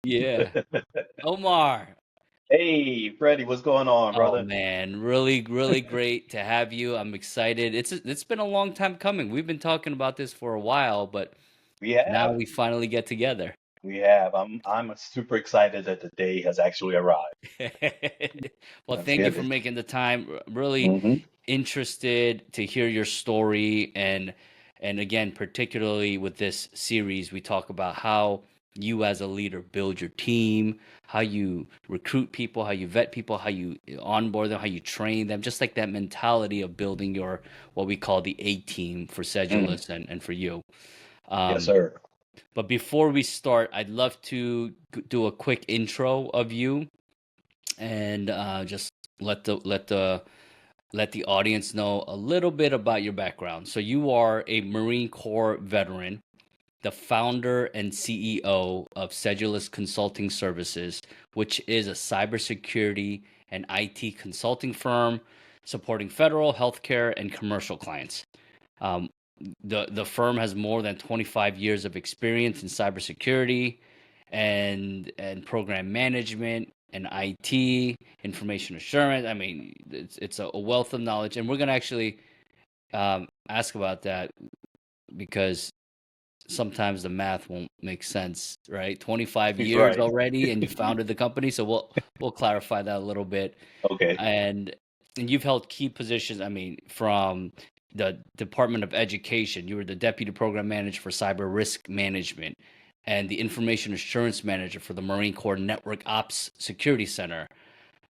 Yeah. Omar. Hey, Freddie, what's going on, Oh brother? man, really great to have you. I'm excited. It's been a long time coming. We've been talking about this for a while, but We now have, we finally get together. we have. I'm super excited that the day has actually arrived. Well, Let's thank you get for it. making the time. Really Hmm. interested to hear your story and again, particularly with this series, we talk about how you as a leader build your team, how you recruit people, how you vet people, how you onboard them, how you train them, just like that mentality of building your what we call the A team for Hmm. Sedulous and for you. Yes, Um, sir. but before we start, I'd love to do a quick intro of you and just let the let the let the audience know a little bit about your background. So you are a Marine Corps veteran, the founder and CEO of Sedulous Consulting Services, which is a cybersecurity and IT consulting firm supporting federal, healthcare, and commercial clients. Um, the firm has more than 25 years of experience in cybersecurity and program management and IT, information assurance. I mean, it's a wealth of knowledge, and we're gonna actually ask about that because sometimes the math won't make sense, right? 25 years Right. already, and you founded the company, so we'll clarify that a little bit. Okay. And and you've held key positions. I mean, from the Department of Education, you were the deputy program manager for cyber risk management, and the information assurance manager for the Marine Corps Network Ops Security Center.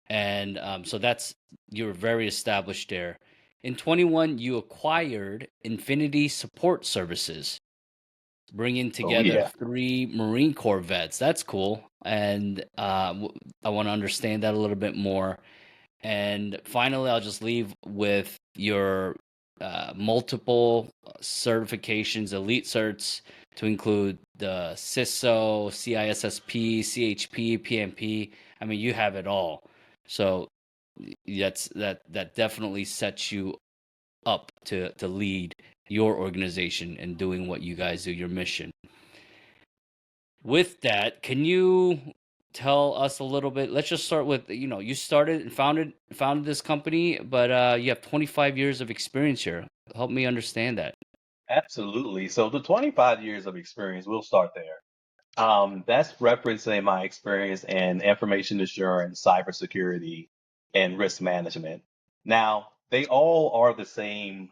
And so that's you were very established there. In 21, you acquired Infinity Support Services, bringing Oh together yeah. three Marine Corps vets. That's cool. And I want to understand that a little bit more. And finally, I'll just leave with your multiple certifications, elite certs, to include the CISO, CISSP, CHP, PMP. I mean, you have it all. So that definitely sets you up to lead your organization and doing what you guys do, your mission. With that, can you tell us a little bit? Let's just start with, you started and founded this company, but you have 25 years of experience here. Help me understand that. Absolutely. So the 25 years of experience, we'll start there. That's representing my experience in information assurance, cybersecurity, and risk management. Now, they all are the same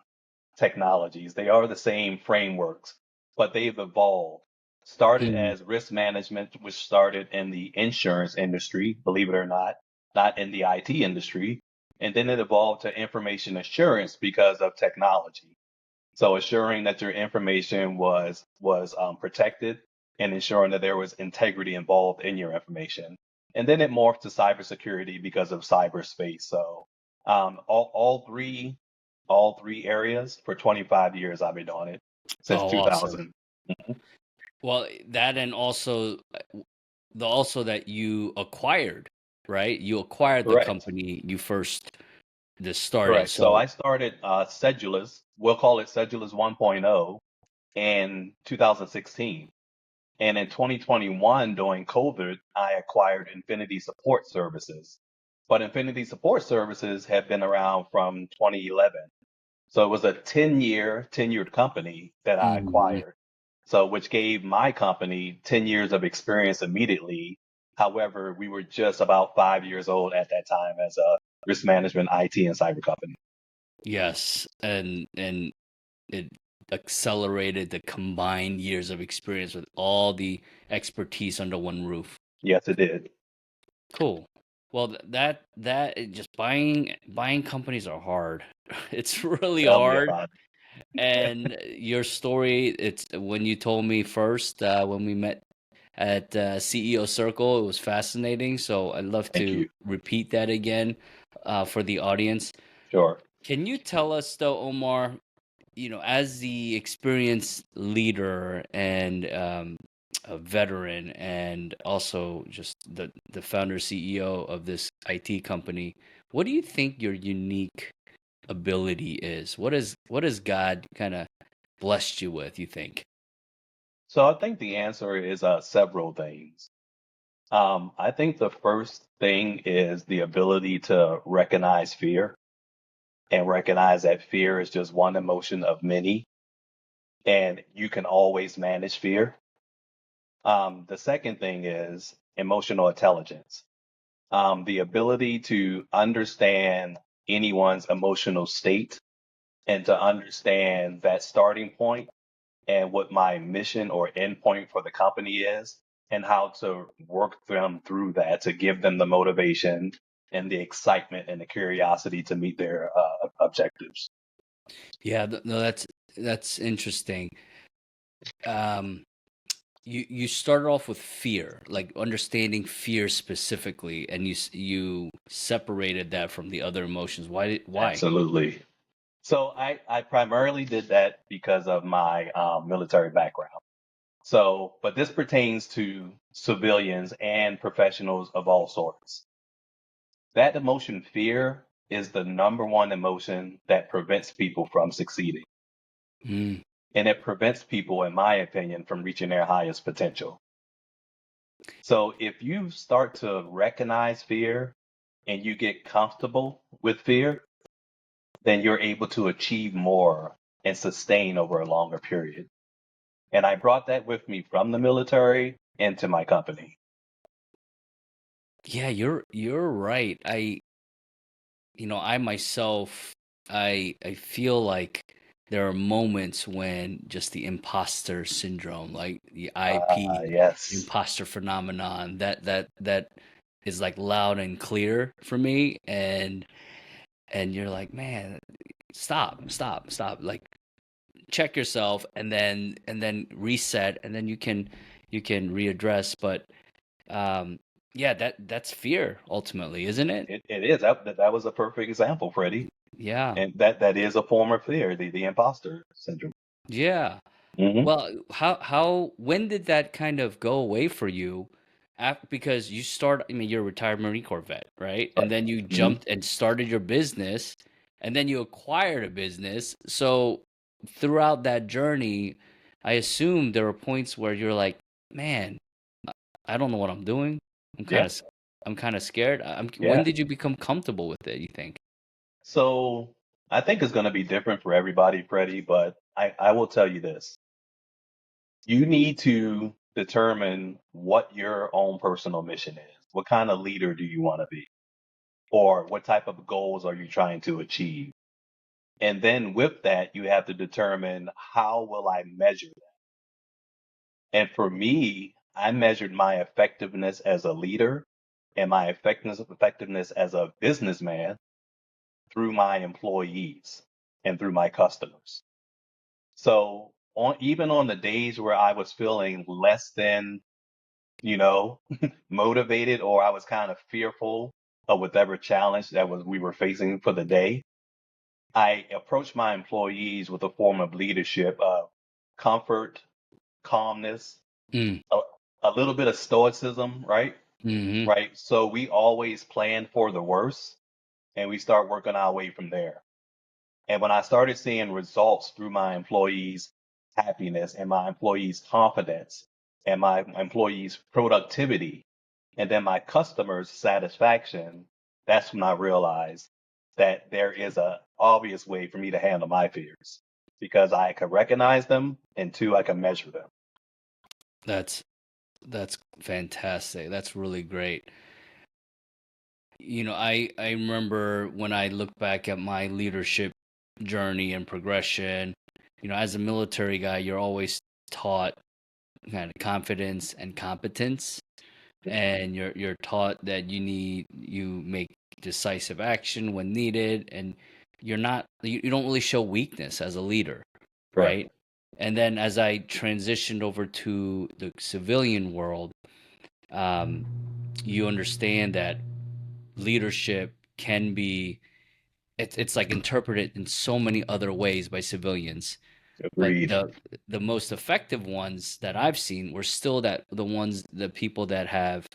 technologies. They are the same frameworks, but they've evolved. Started Mm. as risk management, which started in the insurance industry, believe it or not in the IT industry. And then it evolved to information assurance because of technology. So assuring that your information was protected and ensuring that there was integrity involved in your information. And then it morphed to cybersecurity because of cyberspace. So all three areas for 25 years I've been doing it since Oh, awesome. 2000. Mhm. Well, that and also also that you acquired, right? You acquired the Correct. company you first just started. Correct. So So, I started Sedulous, we'll call it Sedulous 1.0 in 2016. And in 2021, during COVID, I acquired Infinity Support Services. But Infinity Support Services have been around from 2011. So it was a 10-year tenured company that I mhm. acquired. So which gave my company 10 years of experience immediately. However, we were just about 5 years old at that time as a risk management, IT, and cyber company. Yes, and it accelerated the combined years of experience with all the expertise under one roof. Yes, it did. Cool. Well, just buying companies are hard. It's really Tell me hard. about it. And your story, it's when you told me first when we met at CEO Circle, it was fascinating. So I'd love Thank to you. repeat that again for the audience. Sure. Can you tell us though, Omar, as the experienced leader and a veteran, and also just the founder CEO of this IT company, what do you think your unique ability is? What has God kind of blessed you with? You think? So I think the answer is several things. I think the first thing is the ability to recognize fear and recognize that fear is just one emotion of many, and you can always manage fear. The second thing is emotional intelligence, the ability to understand anyone's emotional state and to understand that starting point and what my mission or endpoint for the company is, and how to work them through that to give them the motivation and the excitement and the curiosity to meet their objectives. Yeah, no, that's interesting. Um, you started off with fear, like understanding fear specifically, and you separated that from the other emotions. Why? Absolutely. So I primarily did that because of my military background. So, but this pertains to civilians and professionals of all sorts. That emotion, fear, is the number one emotion that prevents people from succeeding. Mm. And it prevents people, in my opinion, from reaching their highest potential. So if you start to recognize fear and you get comfortable with fear, then you're able to achieve more and sustain over a longer period. And I brought that with me from the military into my company. Yeah, you're right. I myself, I feel like there are moments when just the imposter syndrome, like the IP Yes. imposter phenomenon, that is like loud and clear for me, and you're like, man, stop, like check yourself, and then reset, and then you can readdress. But um, yeah, that's fear ultimately, isn't it? It is. That was a perfect example, Freddie. Yeah, And that is a form of fear, the imposter syndrome. yeah. Hmm. Well, when did that kind of go away for you? Because I mean, you're a retired Marine Corps vet, right? And Right. then you Hmm. jumped and started your business, and then you acquired a business. So throughout that journey, I assume there were points where you're like, man, I don't know what I'm doing. I'm kind Yeah. of, I'm kind of scared. When Yeah. did you become comfortable with it, you think? So I think it's going to be different for everybody, Freddie, but I will tell you this. You need to determine what your own personal mission is. What kind of leader do you want to be? Or what type of goals are you trying to achieve? And then with that, you have to determine how will I measure that? And for me, I measured my effectiveness as a leader and my effectiveness as a businessman through my employees and through my customers. So even on the days where I was feeling less than, you know, motivated, or I was kind of fearful of whatever challenge that was we were facing for the day, I approached my employees with a form of leadership of comfort, calmness, Mm, a, a little bit of stoicism, right? hmm. Right. So we always plan for the worst and we start working our way from there. And when I started seeing results through my employees' happiness and my employees' confidence and my employees' productivity and then my customers' satisfaction, that's when I realized that there is a obvious way for me to handle my fears because I can recognize them and two, I can measure them. That's that's fantastic. That's really great. I remember when I look back at my leadership journey and progression, as a military guy, you're always taught kind of confidence and competence, and you're taught that you make decisive action when needed, and you don't really show weakness as a leader, Correct. right? And then as I transitioned over to the civilian world, um, you understand that leadership can be it's like interpreted in so many other ways by civilians, but Agreed. the most effective ones that I've seen were still the people that have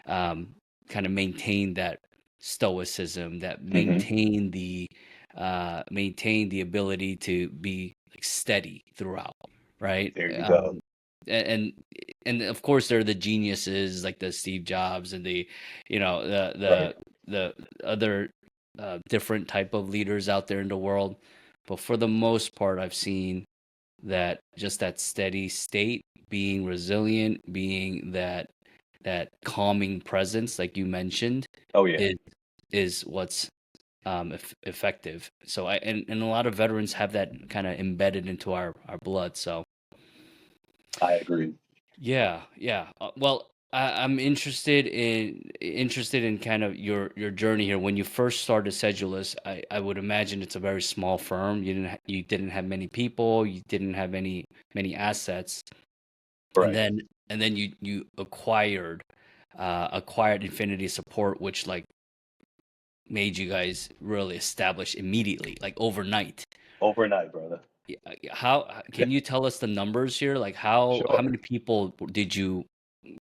um, kind of maintained that stoicism, that Hmm. maintain the ability to be like steady throughout, right? There you go. And and of course they're the geniuses like the Steve Jobs and the, you know, Right. the other different type of leaders out there in the world. But for the most part, I've seen that just that steady state, being resilient, being that calming presence, like you mentioned, Oh yeah, is what's effective. So and a lot of veterans have that kind of embedded into our blood. So I agree. yeah, yeah. Well, I'm interested in kind of your journey here. When you first started Sedulous, I would imagine it's a very small firm. You didn't have many people. You didn't have many assets, and Correct. then you acquired Infinity Support, which like made you guys really establish immediately, like overnight. Overnight, brother. Yeah, how can you tell us the numbers here? Like how Sure. many people did you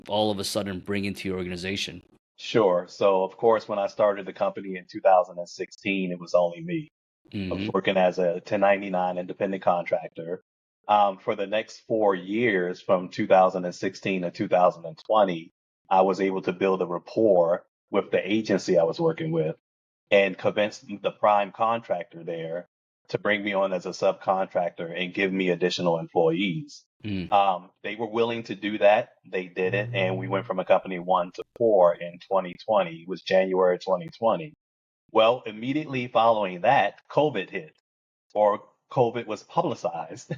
all of a sudden bring into your organization? Sure. So, of course, when I started the company in 2016, it was only me. I was Hmm. working as a 1099 independent contractor. For the next 4 years, from 2016 to 2020, I was able to build a rapport with the agency I was working with and convince the prime contractor there to bring me on as a subcontractor and give me additional employees. Mm. They were willing to do that. They did it. And we went from a company one to four in 2020. It was January 2020. Well, immediately following that, COVID hit, or COVID was publicized,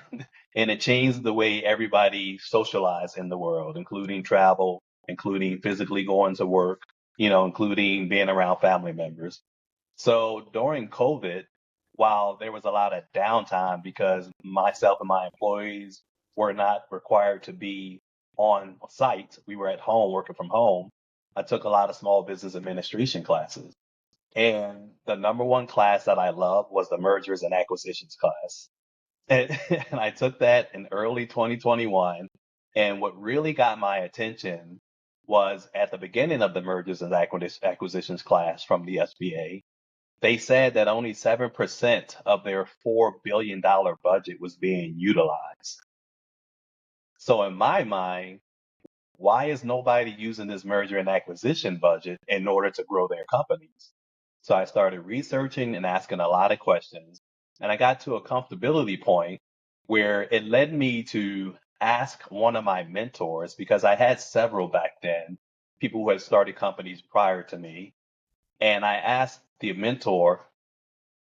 and it changed the way everybody socialized in the world, including travel, including physically going to work, including being around family members. So during COVID, while there was a lot of downtime because myself and my employees were not required to be on site, we were at home working from home. I took a lot of small business administration classes. And the number one class that I loved was the mergers and acquisitions class. And, and I took that in early 2021. And what really got my attention was at the beginning of the mergers and acquisitions class from the SBA, they said that only 7% of their $4 billion budget was being utilized. So in my mind, why is nobody using this merger and acquisition budget in order to grow their companies? So I started researching and asking a lot of questions. And I got to a comfortability point where it led me to ask one of my mentors, because I had several back then, people who had started companies prior to me. And I asked the mentor,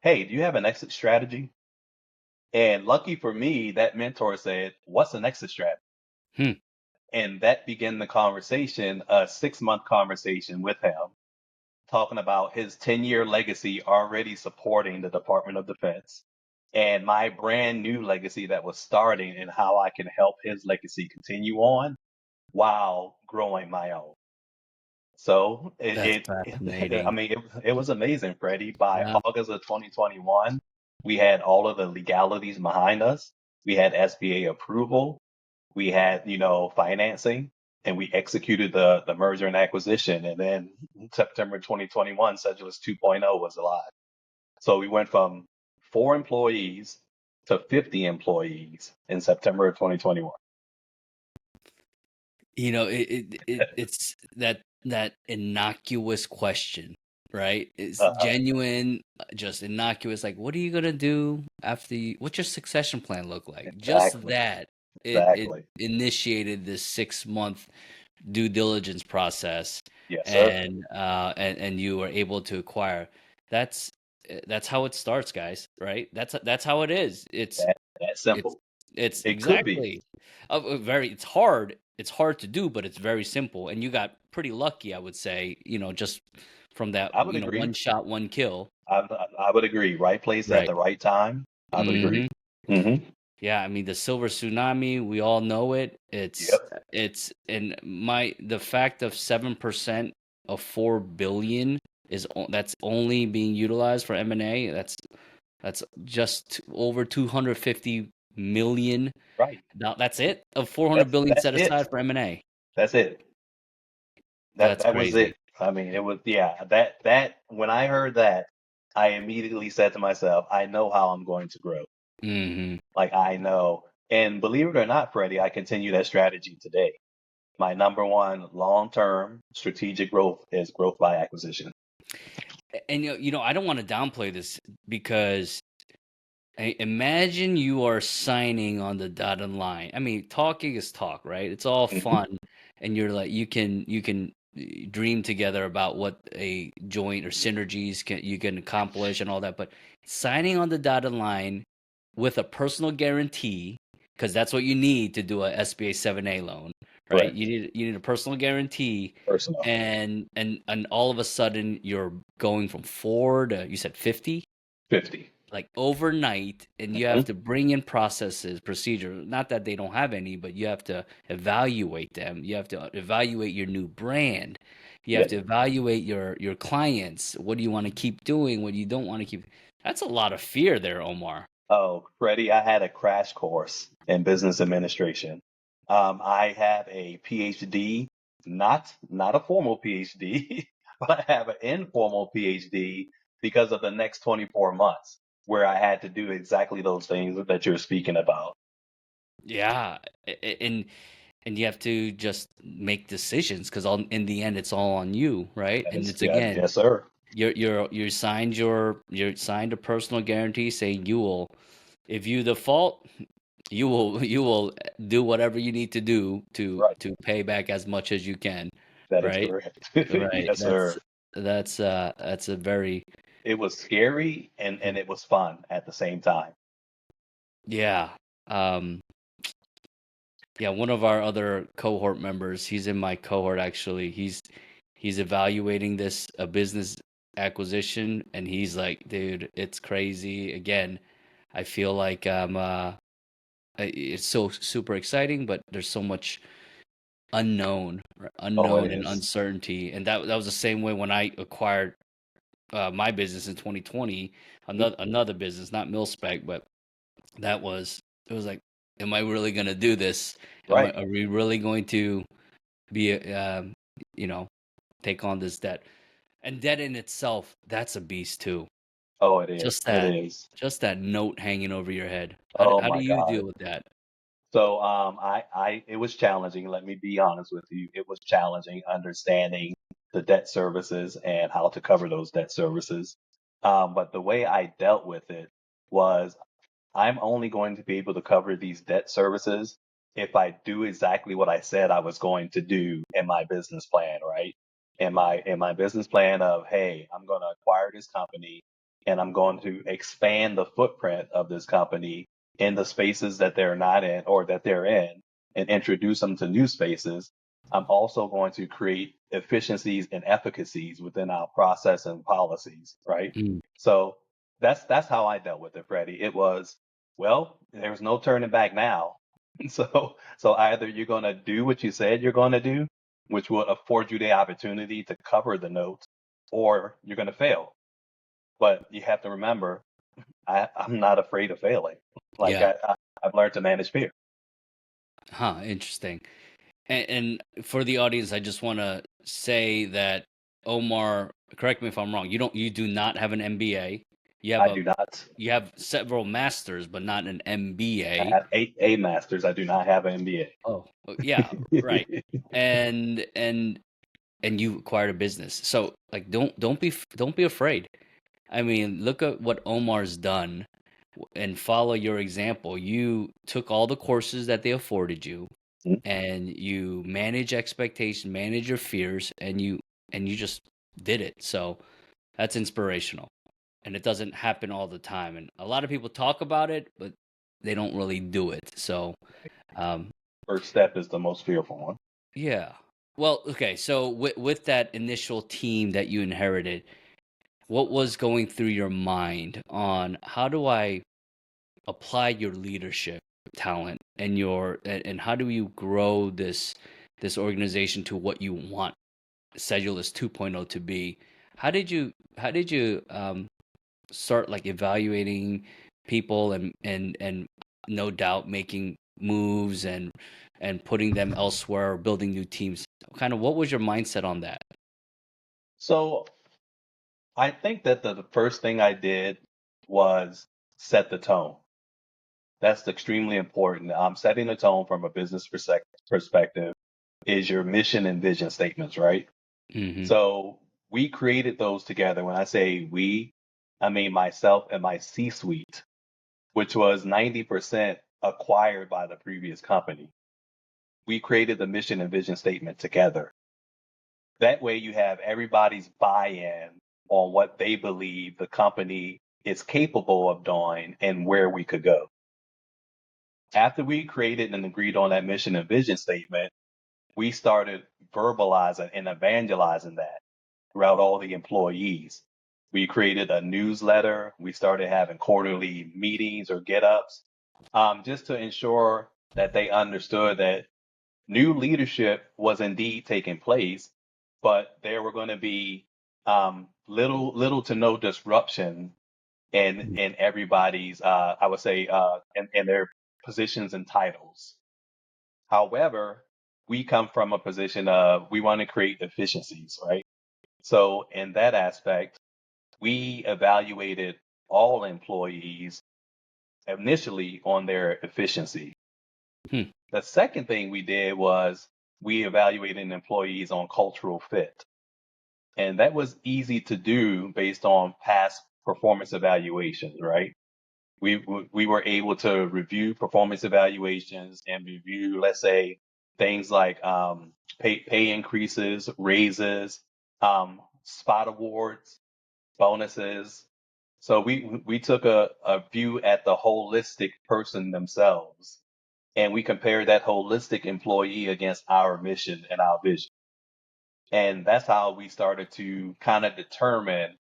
hey, do you have an exit strategy? And lucky for me, that mentor said, what's an exit strategy? Hmm. And that began the conversation, a 6 month conversation with him, talking about his 10-year legacy already supporting the Department of Defense and my brand new legacy that was starting and how I can help his legacy continue on while growing my own. So That's I fascinating. mean, it was amazing, Freddie. By Yeah. August of 2021, we had all of the legalities behind us. We had SBA approval. We had, financing, and we executed the merger and acquisition. And then September 2021, Sedulous 2.0 was alive. So we went from 4 employees to 50 employees in September of 2021. You know, it's that innocuous question, right? It's Uh-huh. genuine, just innocuous. Like, what are you gonna do after what's your succession plan look like? Just Exactly. that it Exactly. initiated this 6 month due diligence process, Yes, sir. and you were able to acquire. That's that's how it starts, guys, right? That's how it is. That It's simple. it's It could be. exactly very. It's hard. It's hard to do, but it's very simple. And you got pretty lucky, I would say. Just from that, I would one agree. shot, one kill. I would agree. Right place at Right. the right time. I would agree. Hmm. Hmm. Yeah, I mean the silver tsunami, we all know it. Yep. It's and my the fact of 7% of 4 billion that's only being utilized for M&A. That's just over 250 million. Right. Now that's it of 400 billion That's set it. aside for M&A. That's it. That That's that was crazy. it. I mean, it was, yeah, that when I heard that, I immediately said to myself, I know how I'm going to grow. Hmm. Like I know. And believe it or not, Freddie, I continue that strategy today. My number one long-term strategic growth is growth by acquisition. And I don't want to downplay this because imagine you are signing on the dotted line. I mean, talking is talk, right? It's all Hmm. fun, and you're like you can dream together about what a joint or synergies you can accomplish and all that. But signing on the dotted line with a personal guarantee, because that's what you need to do a SBA 7A loan, right? Correct. You need a personal guarantee, Personal. and all of a sudden you're going from 4 to, you said, 50, 50. like overnight, and you Hmm. have to bring in processes, procedure. Not that they don't have any, but you have to evaluate them. You have to evaluate your new brand. You have Yeah. to evaluate your clients. What do you want to keep doing? What you don't want to keep. That's a lot of fear there, Omar. Oh, Freddie, I had a crash course in business administration. I have a PhD, not a formal PhD, but I have an informal PhD because of the next 24 months where I had to do exactly those things that you're speaking about. Yeah, and you have to just make decisions because in the end it's all on you, right? That And is, it's, yeah, again, yes, sir. you signed a personal guarantee saying you will, if you default, you will do whatever you need to do to Right. pay back as much as you can, That is right? correct. Right. Yes, That's sir. that's a very, It was scary and it was fun at the same time. yeah. Um yeah, one of our other cohort members, he's in my cohort actually. He's evaluating this a business acquisition, and he's like, dude, it's crazy. Again, I feel like it's so super exciting, but there's so much Oh, it unknown and is. uncertainty. And that was the same way when I acquired my business in 2020, Mhm. another business, not MilSpec, but it was like, am I really going to do this? Right. Are we really going to be you know take on this debt? And debt in itself, that's a beast too. Oh, it is. Just It that is. just that note hanging over your head. Oh How do my you God. deal with that? So it was challenging. Let me be honest with you. It was challenging understanding the debt services and how to cover those debt services. But the way I dealt with it was I'm only going to be able to cover these debt services if I do exactly what I said I was going to do in my business plan, right? In my business plan of, hey, I'm going to acquire this company and I'm going to expand the footprint of this company in the spaces that they're not in or that they're in and introduce them to new spaces. I'm also going to create efficiencies and efficacies within our process and policies, right? Mm, So that's how I dealt with it, Freddie. It was, well, there's no turning back now. So either you're going to do what you said you're going to do, which will afford you the opportunity to cover the note, or you're going to fail. But you have to remember, I'm not afraid of failing. Like yeah. I've learned to manage fear. Huh, interesting. And for the audience, I just want to say that Omar, correct me if I'm wrong. You do not have an MBA. You have I a do not. you have several masters, but not an I MBA. have eight A masters. I do not have an MBA. Oh, yeah, right. And you acquired a business. So, like, don't be afraid. I mean, look at what Omar's done and follow your example. You took all the courses that they afforded you, and you manage expectation, manage your fears, and you just did it. So that's inspirational. And it doesn't happen all the time. And a lot of people talk about it, but they don't really do it. So, um, First step is the most fearful one. yeah. Well, okay. So with that initial team that you inherited, what was going through your mind on how do I apply your leadership talent and and how do you grow this organization to what you want Sedulous 2.0 to be? How did you start, like, evaluating people and no doubt making moves and putting them elsewhere or building new teams? Kind of what was your mindset on that? So I think that the first thing I did was set the tone. That's extremely important. I'm setting the tone from a business perspective. is your mission and vision statements, right? Mm-hmm. So we created those together. When I say we, I mean myself and my C-suite, which was 90% acquired by the previous company. We created the mission and vision statement together. That way you have everybody's buy-in on what they believe the company is capable of doing and where we could go. After we created and agreed on that mission and vision statement, we started verbalizing and evangelizing that throughout all the employees. We created a newsletter. We started having quarterly meetings or get-ups, just to ensure that they understood that new leadership was indeed taking place, but there were going to be little to no disruption in everybody's, I would say, in their positions and titles. However, we come from a position of we want to create efficiencies, right? So in that aspect, we evaluated all employees initially on their efficiency. Hmm. The second thing we did was we evaluated employees on cultural fit. And that was easy to do based on past performance evaluations, right? We were able to review performance evaluations and review, let's say, things like pay increases, raises, spot awards, bonuses. So we took a view at the holistic person themselves, and we compared that holistic employee against our mission and our vision. And that's how we started to kind of determine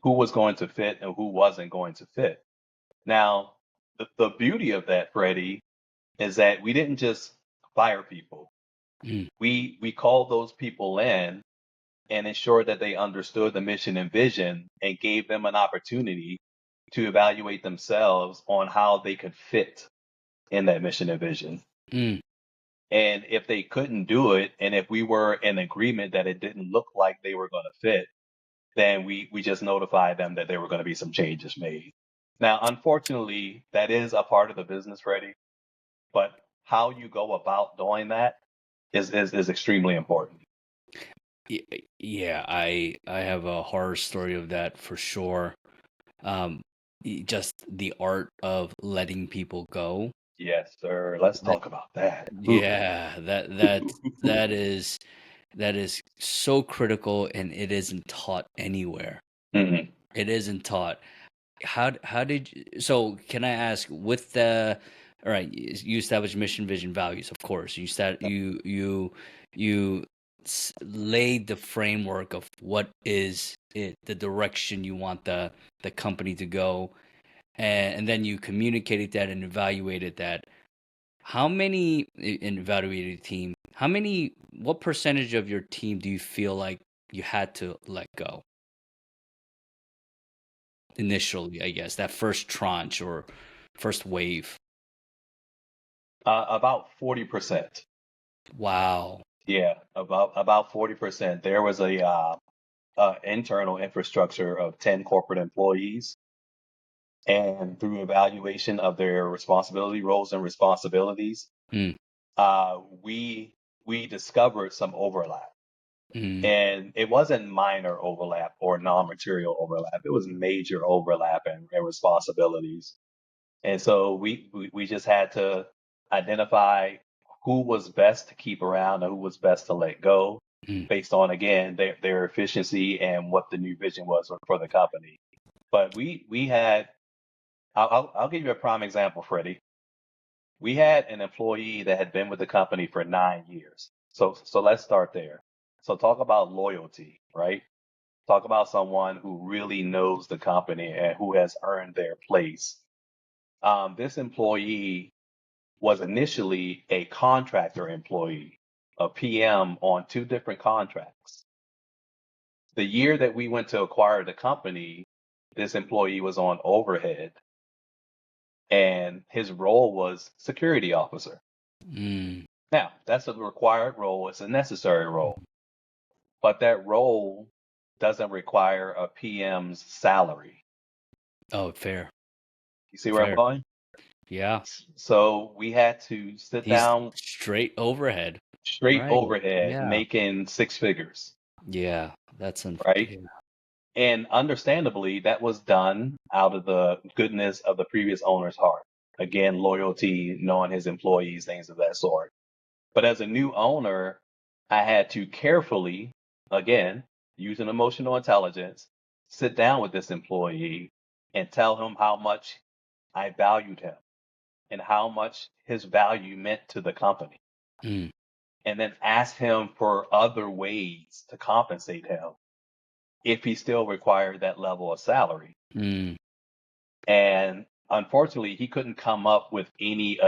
who was going to fit and who wasn't going to fit. Now, the beauty of that, Freddie, is that we didn't just fire people. Mm. We called those people in and ensured that they understood the mission and vision and gave them an opportunity to evaluate themselves on how they could fit in that mission and vision. Mm. And if they couldn't do it, and if we were in agreement that it didn't look like they were going to fit, then we just notified them that there were going to be some changes made. Now, unfortunately, that is a part of the business, Freddie, but how you go about doing that is extremely important. Yeah, I have a horror story of that for sure. Um, just the art of letting people go. Yes, sir. Let's That, talk about that. Ooh. yeah, that is so critical, and it isn't taught anywhere. Mhm. It isn't taught. How did you, so can I ask with the all right, you established mission, vision, values, of course. You laid the framework of what is it, the direction you want the company to go, and then you communicated that and evaluated that. How many in evaluated team? What percentage of your team do you feel like you had to let go initially? I guess that first tranche or first wave. About 40%. Wow. Yeah, about 40%. There was a internal infrastructure of 10 corporate employees, and through evaluation of their responsibility roles and responsibilities, Mm, we discovered some overlap. mm, And it wasn't minor overlap or non-material overlap. It was major overlap and responsibilities. And so we just had to identify who was best to keep around and who was best to let go mm. based on, again, their efficiency and what the new vision was for the company. But we had, I'll give you a prime example, Freddie. We had an employee that had been with the company for 9 years. So let's start there. So talk about loyalty, right? Talk about someone who really knows the company and who has earned their place. This employee was initially a contractor employee, a PM on two different contracts. The year that we went to acquire the company, this employee was on overhead and his role was security officer. Mm. Now, that's a required role, it's a necessary role, but that role doesn't require a PM's salary. Oh, fair, You see where I'm fair. going? Yeah, So we had to sit he's down. straight overhead. straight Right. overhead, Yeah. making six figures, Yeah. right? Yeah. And understandably, that was done out of the goodness of the previous owner's heart. Again, loyalty, knowing his employees, things of that sort. But as a new owner, I had to carefully, again, using emotional intelligence, sit down with this employee and tell him how much I valued him and how much his value meant to the company. Mm, And then ask him for other ways to compensate him if he still required that level of salary. mm, And unfortunately, he couldn't come up with any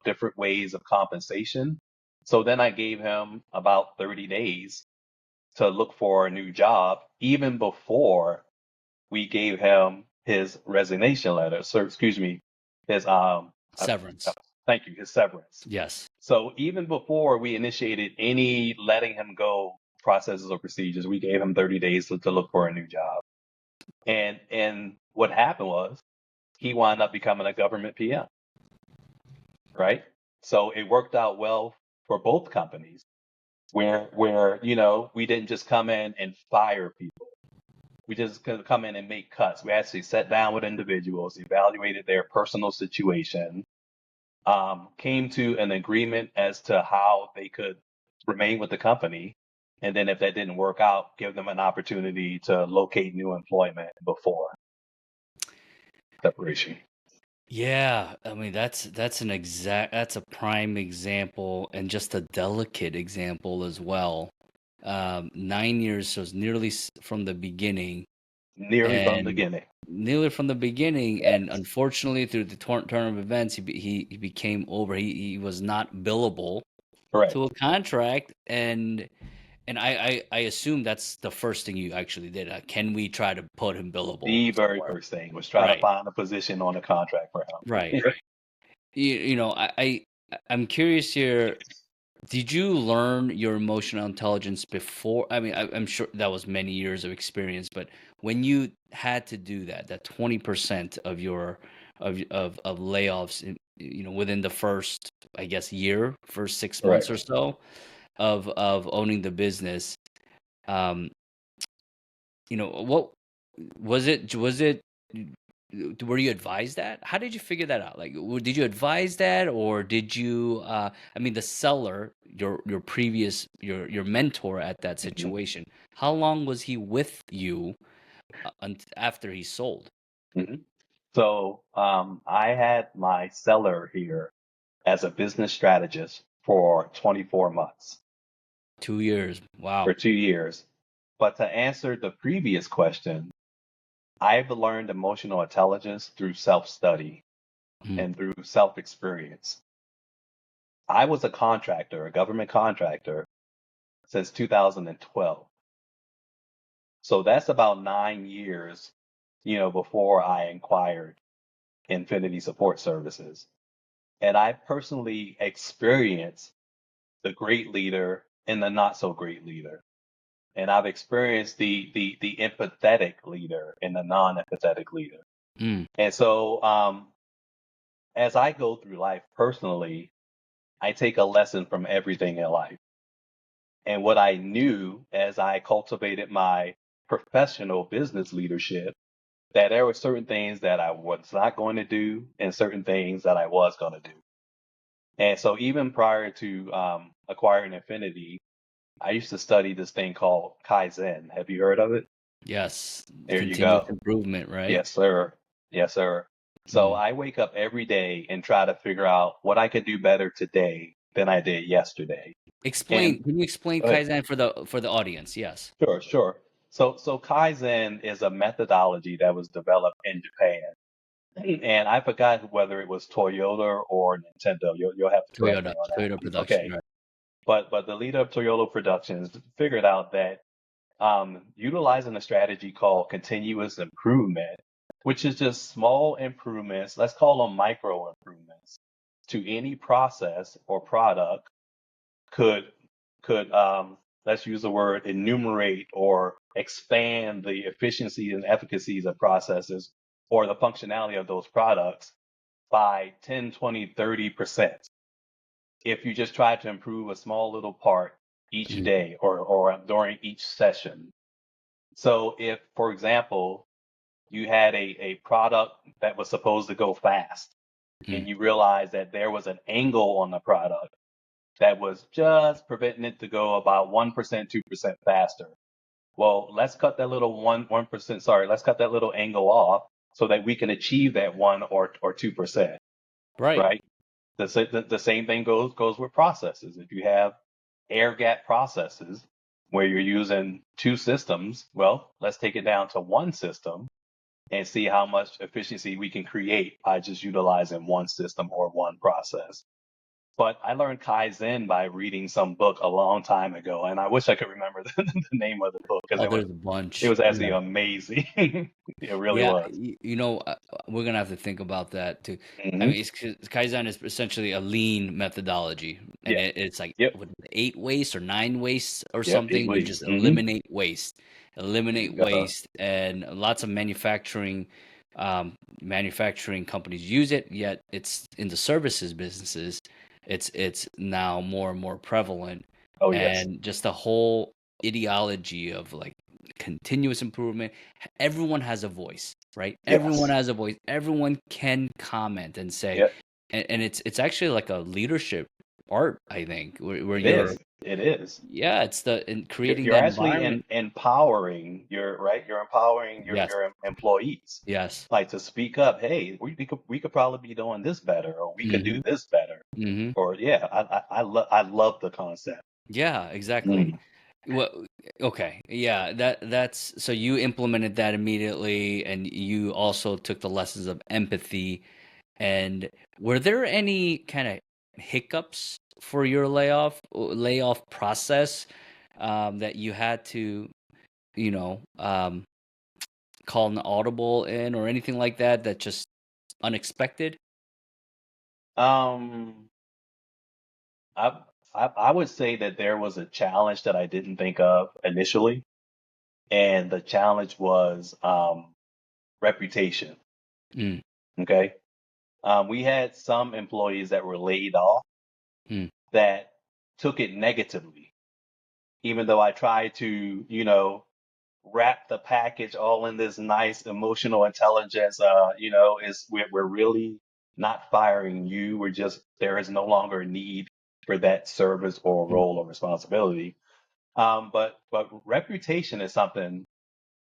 different ways of compensation. So then I gave him about 30 days to look for a new job, even before we gave him his resignation letter. So excuse me, his severance. thank you, his severance. Yes. So even before we initiated any letting him go processes or procedures, we gave him 30 days to look for a new job. And what happened was he wound up becoming a government PM, right? So it worked out well for both companies where we didn't just come in and fire people. We just could come in and make cuts. We actually sat down with individuals, evaluated their personal situation, came to an agreement as to how they could remain with the company. And then if that didn't work out, give them an opportunity to locate new employment before separation. Yeah, I mean that's a prime example and just a delicate example as well. 9 years, so it's nearly from the beginning, Nearly from the and beginning. and Yes, unfortunately through the turn of events, he became over. He was not billable to correct. a contract, and I assume that's the first thing you actually did. Can we try to put him billable The very somewhere? first thing was try to Right, find a position on a contract for right. him. You know, I'm curious here. Did you learn your emotional intelligence before? I mean, I'm sure that was many years of experience, but when you had to do that, that 20% of your of layoffs, within the first, I guess, year, first 6 months or Correct. so of owning the business, um, what was it? Were you advised that? How did you figure that out? Like, did you advise that, or did you? I mean, the seller, your previous your mentor at that hmm situation. How long was he with you after he sold? hmm So I had my seller here as a business strategist for 24 months, 2 years. Wow. for 2 years. But to answer the previous question, I've learned emotional intelligence through self-study Mm, and through self-experience. I was a contractor, a government contractor, since 2012. So that's about 9 years, before I inquired Infinity Support Services. And I personally experienced the great leader and the not so great leader. And I've experienced the empathetic leader and the non-empathetic leader. mm, And so as I go through life personally, I take a lesson from everything in life. And what I knew as I cultivated my professional business leadership, that there were certain things that I was not going to do and certain things that I was going to do. And so even prior to acquiring Infinity, I used to study this thing called Kaizen. Have you heard of it? yes. There you Continuous go. improvement, right? Yes, sir. Yes, sir. So Mm. I wake up every day and try to figure out what I could do better today than I did yesterday. And Can you explain go ahead. Kaizen for the audience? Yes. Sure, sure. So Kaizen is a methodology that was developed in Japan. And I forgot whether it was Toyota or Nintendo. You'll have to correct me Toyota, on Toyota that. production, Okay. right? But the leader of Toyota Productions figured out that utilizing a strategy called continuous improvement, which is just small improvements, let's call them micro improvements to any process or product, could let's use the word enumerate or expand the efficiency and efficacies of processes or the functionality of those products by 10, 20, 30%. if you just try to improve a small little part each Mm, day or during each session. So if, for example, you had a product that was supposed to go fast mm. and you realized that there was an angle on the product that was just preventing it to go about 1%, 2% faster. Well, let's cut that little 1%, sorry, let's cut that little angle off so that we can achieve that 1 or 2%, Right. right? The same thing goes with processes. If you have air gap processes where you're using two systems, well, let's take it down to one system and see how much efficiency we can create by just utilizing one system or one process. But I learned Kaizen by reading some book a long time ago, and I wish I could remember the name of the book because Oh, it was there's a it bunch. was actually Yeah. amazing. It really Yeah, was. we're gonna have to think about that too. I Hmm. mean, Kaizen is essentially a lean methodology, and Yeah. it's like Yep. what, 8 waste or 9 waste or Yep. It something. You was. just Hmm. There eliminate you go. waste, and lots of manufacturing companies use it. Yet it's in the services businesses, it's now more and more prevalent, Oh yes. and just the whole ideology of like continuous improvement. Everyone has a voice, right? Everyone Yes. has a voice. Everyone can comment and say, Yep. and it's actually like a leadership art, I think, where It you're, is. It is. yeah, it's the in You're, creating you're that actually environment. empowering your right. You're empowering Yes, your employees, yes. like to speak up. Hey, we could probably be doing this better, or we could do Mm-hmm. this better, Mm-hmm. or yeah. I love the concept. Yeah, exactly. Mm. Well, okay. Yeah, that's so you implemented that immediately, and you also took the lessons of empathy. And were there any kind of hiccups for your layoff process, that you had to, you know, call an audible in or anything like that that just unexpected? Um, I, I would say that there was a challenge that I didn't think of initially, and the challenge was reputation. Mm, Okay, we had some employees that were laid off mm, that took it negatively, even though I tried to, wrap the package all in this nice emotional intelligence. Is we're really not firing you. We're just there is no longer a need for that service or mm, role or responsibility. But reputation is something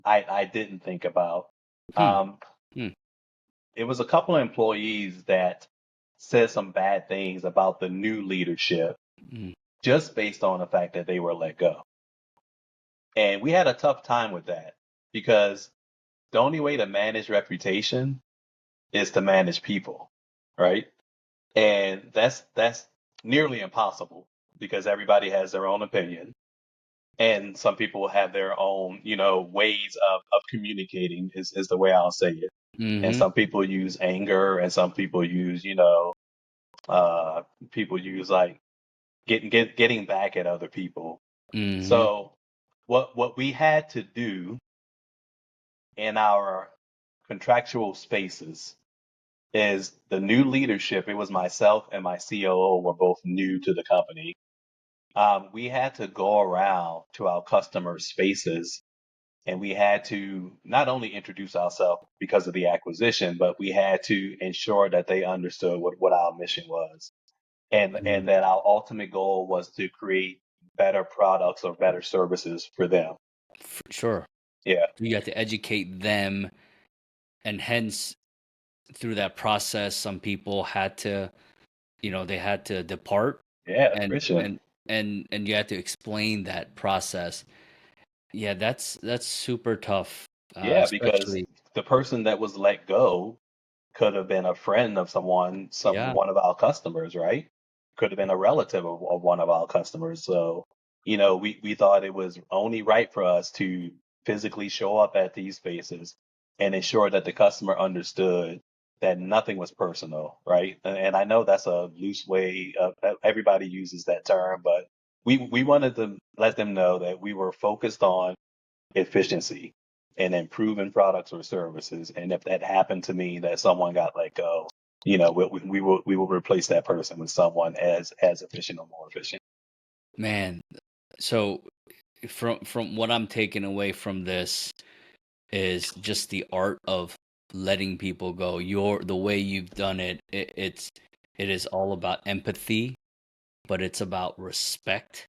I didn't think about. hmm, Um, hmm, it was a couple of employees that said some bad things about the new leadership mm, just based on the fact that they were let go. And we had a tough time with that because the only way to manage reputation is to manage people, right? And that's nearly impossible because everybody has their own opinion and some people have their own, ways of communicating is the way I'll say it. And mm-hmm, some people use anger and some people use, uh, people use like getting back at other people. mm-hmm, So what we had to do in our contractual spaces is the new leadership. It was myself and my COO were both new to the company. We had to go around to our customer spaces and we had to not only introduce ourselves because of the acquisition, but we had to ensure that they understood what our mission was and mm, that our ultimate goal was to create better products or better services for them. for sure. Yeah. You have to educate them, and hence through that process, some people had to, they had to depart, Yeah, for and sure. and you had to explain that process. Yeah, that's super tough, Yeah, because especially. the person that was let go could have been a friend of Yeah. one of our customers, right? Could have been a relative of one of our customers. So, we thought it was only right for us to physically show up at these spaces and ensure that the customer understood that nothing was personal, right? And I know that's a loose way of everybody uses that term, but we wanted to let them know that we were focused on efficiency and improving products or services. And if that happened to mean that someone got let go, we will replace that person with someone as efficient or more efficient. Man, so from what I'm taking away from this is just the art of letting people go. The way you've done it, it is all about empathy, but it's about respect.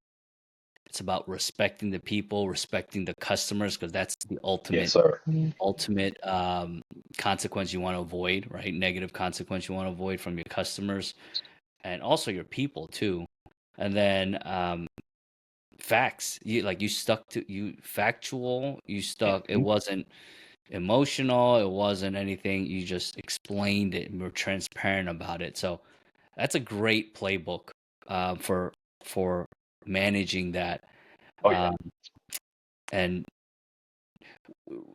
It's about respecting the people, respecting the customers, because that's the Yes, sir. ultimate consequence you want to avoid, right? Negative consequence you want to avoid from your customers and also your people too. And then facts. You stuck to factual. You stuck. It Mhm. wasn't emotional. It wasn't anything. You just explained it and were transparent about it. So that's a great playbook for managing that. Oh yeah. Um, and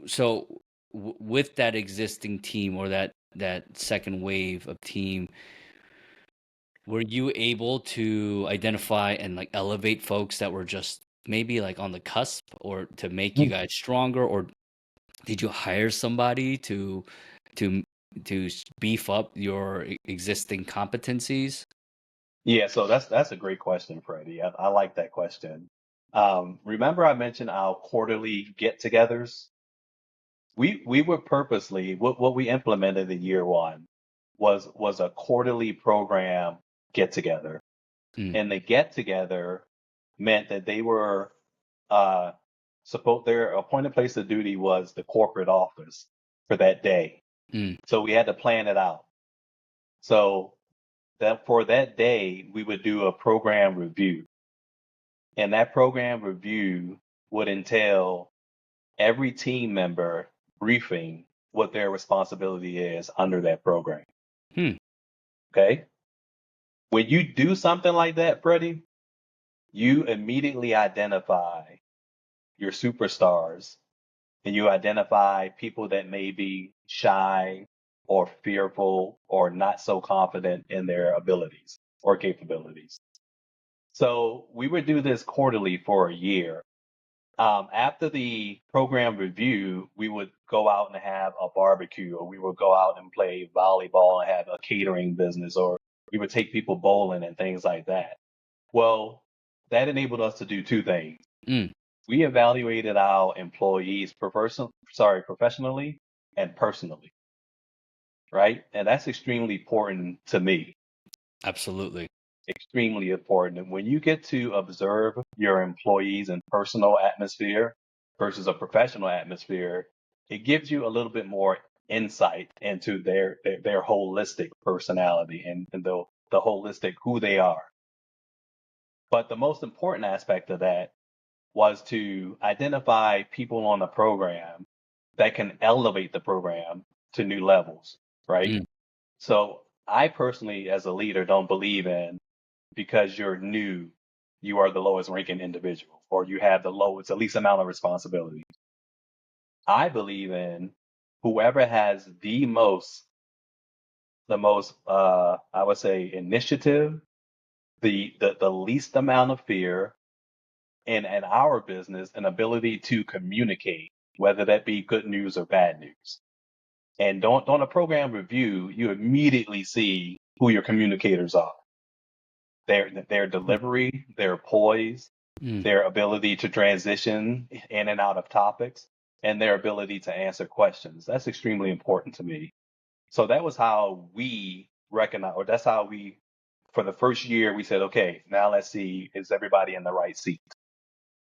so with that existing team or that second wave of team, were you able to identify and like elevate folks that were just maybe like on the cusp or to make you guys stronger, or did you hire somebody to beef up your existing competencies? Yeah, so that's a great question, Freddie. I like that question. Remember I mentioned our quarterly get-togethers? We were purposely what we implemented in year one was a quarterly program get together. Mm, And the get together meant that they were uh their appointed place of duty was the corporate office for that day. mm, So we had to plan it out. So that for that day we would do a program review. And that program review would entail every team member briefing what their responsibility is under that program. hmm, Okay. When you do something like that, Freddie, you immediately identify your superstars and you identify people that may be shy or fearful or not so confident in their abilities or capabilities. So we would do this quarterly for a year. After the program review, we would go out and have a barbecue, or we would go out and play volleyball and have a catering business, or we would take people bowling and things like that. Well, that enabled us to do two things. mm, We evaluated our employees professionally and personally, right? And that's extremely important to me, absolutely. extremely important. And when you get to observe your employees in personal atmosphere versus a professional atmosphere, it gives you a little bit more insight into their holistic personality and the holistic who they are. But the most important aspect of that was to identify people on the program that can elevate the program to new levels, right? Mm, So I personally, as a leader, don't believe in because you're new, you are the lowest ranking individual or you have the least amount of responsibility. I believe in whoever has the most, I would say, initiative, the least amount of fear, and in our business, an ability to communicate, whether that be good news or bad news. And don't on a program review, you immediately see who your communicators are. Their delivery, their poise, mm. their ability to transition in and out of topics, and their ability to answer questions. That's extremely important to me. So that was how we recognize, or that's how we, for the first year, we said, okay, now let's see, is everybody in the right seat?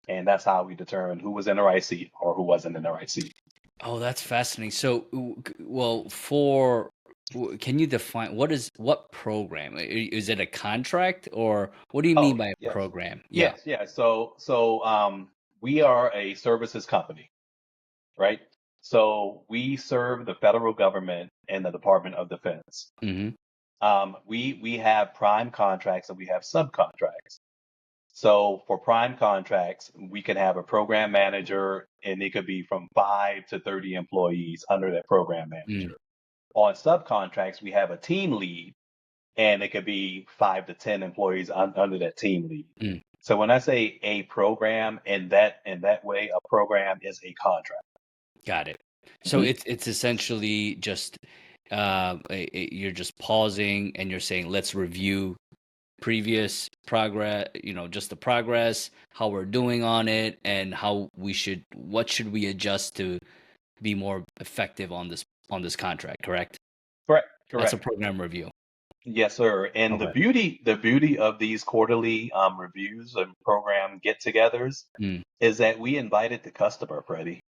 And that's how we determined who was in the right seat or who wasn't in the right seat. Oh, that's fascinating. So, well, can you define what program? Is it a contract or what do you mean Oh, by a yes. program? Yeah. Yes, yeah. So we are a services company, right? So we serve the federal government and the Department of Defense. Hmm. We have prime contracts and we have subcontracts. So for prime contracts, we can have a program manager and it could be from 5 to 30 employees under that program Mm. manager. On subcontracts, we have a team lead and it could be 5 to 10 employees under that team lead. Mm. So when I say a program in that way, a program is a contract. Got it. So Mhm. it's essentially just you're just pausing and you're saying, let's review previous progress, just the progress, how we're doing on it, and what should we adjust to be more effective on this contract, correct? Correct. That's a Correct. program review. Yes, sir. And Okay. the beauty of these quarterly reviews and program get-togethers Mm. is that we invited the customer, Freddie.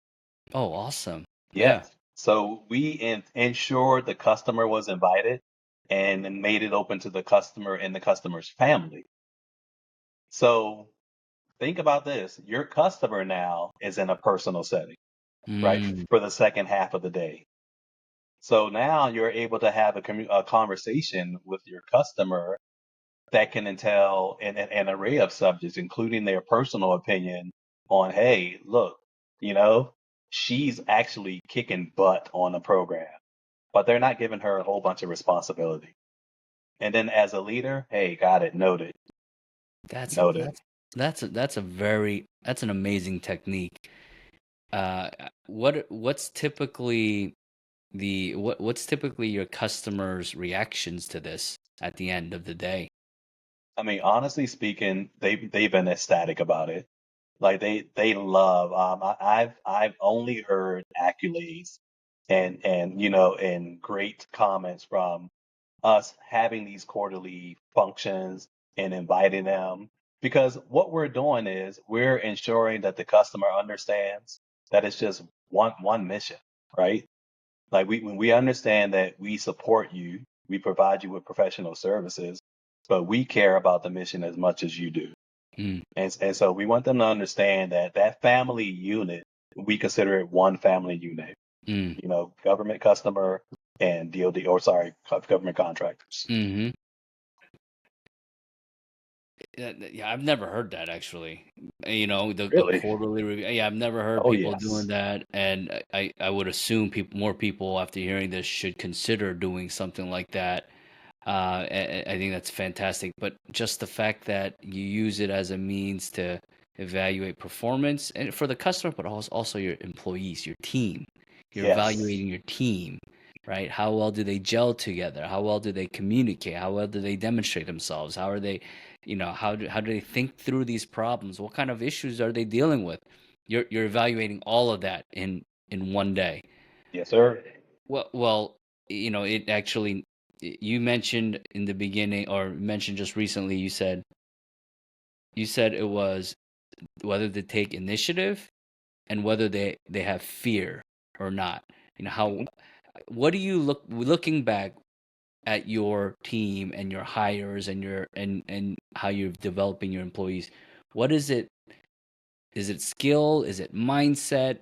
Oh, awesome. Yeah. Yes. So we ensured the customer was invited and then made it open to the customer and the customer's family. So think about this. Your customer now is in a personal setting, right? Mm. For the second half of the day. So now you're able to have a conversation with your customer that can entail an array of subjects, including their personal opinion on, hey, look, you know, she's actually kicking butt on the program, but they're not giving her a whole bunch of responsibility. And then as a leader, hey, got it, noted, That's noted. that's an amazing technique. What's typically what's typically your customers' reactions to this at the end of the day? I mean, honestly speaking, they've been ecstatic about it. Like they love. I've only heard accolades and and great comments from us having these quarterly functions and inviting them, because what we're doing is we're ensuring that the customer understands that it's just one mission, right? Like when we understand that we support you, we provide you with professional services, but we care about the mission as much as you do. Mm. And so we want them to understand that that family unit, we consider it one family unit, Mm. government customer and DoD, or sorry, government contractors. Mm-hmm. Yeah, I've never heard that actually. The a Really? quarterly review. Yeah, I've never heard Oh, people doing yes. that, and I would assume more people after hearing this should consider doing something like that. I think that's fantastic. But just the fact that you use it as a means to evaluate performance and for the customer, but also your employees, your team. You're Yes. evaluating your team, right? How well do they gel together? How well do they communicate? How well do they demonstrate themselves? How are they, how do they think through these problems? What kind of issues are they dealing with? You're evaluating all of that in one day. Yes, sir. Well, it actually, you mentioned in the beginning, or mentioned just recently, you said it was whether they take initiative and whether they have fear or not. How Mhm. what do you looking back at your team and your hires and your and how you're developing your employees? What is it? Is it skill? Is it mindset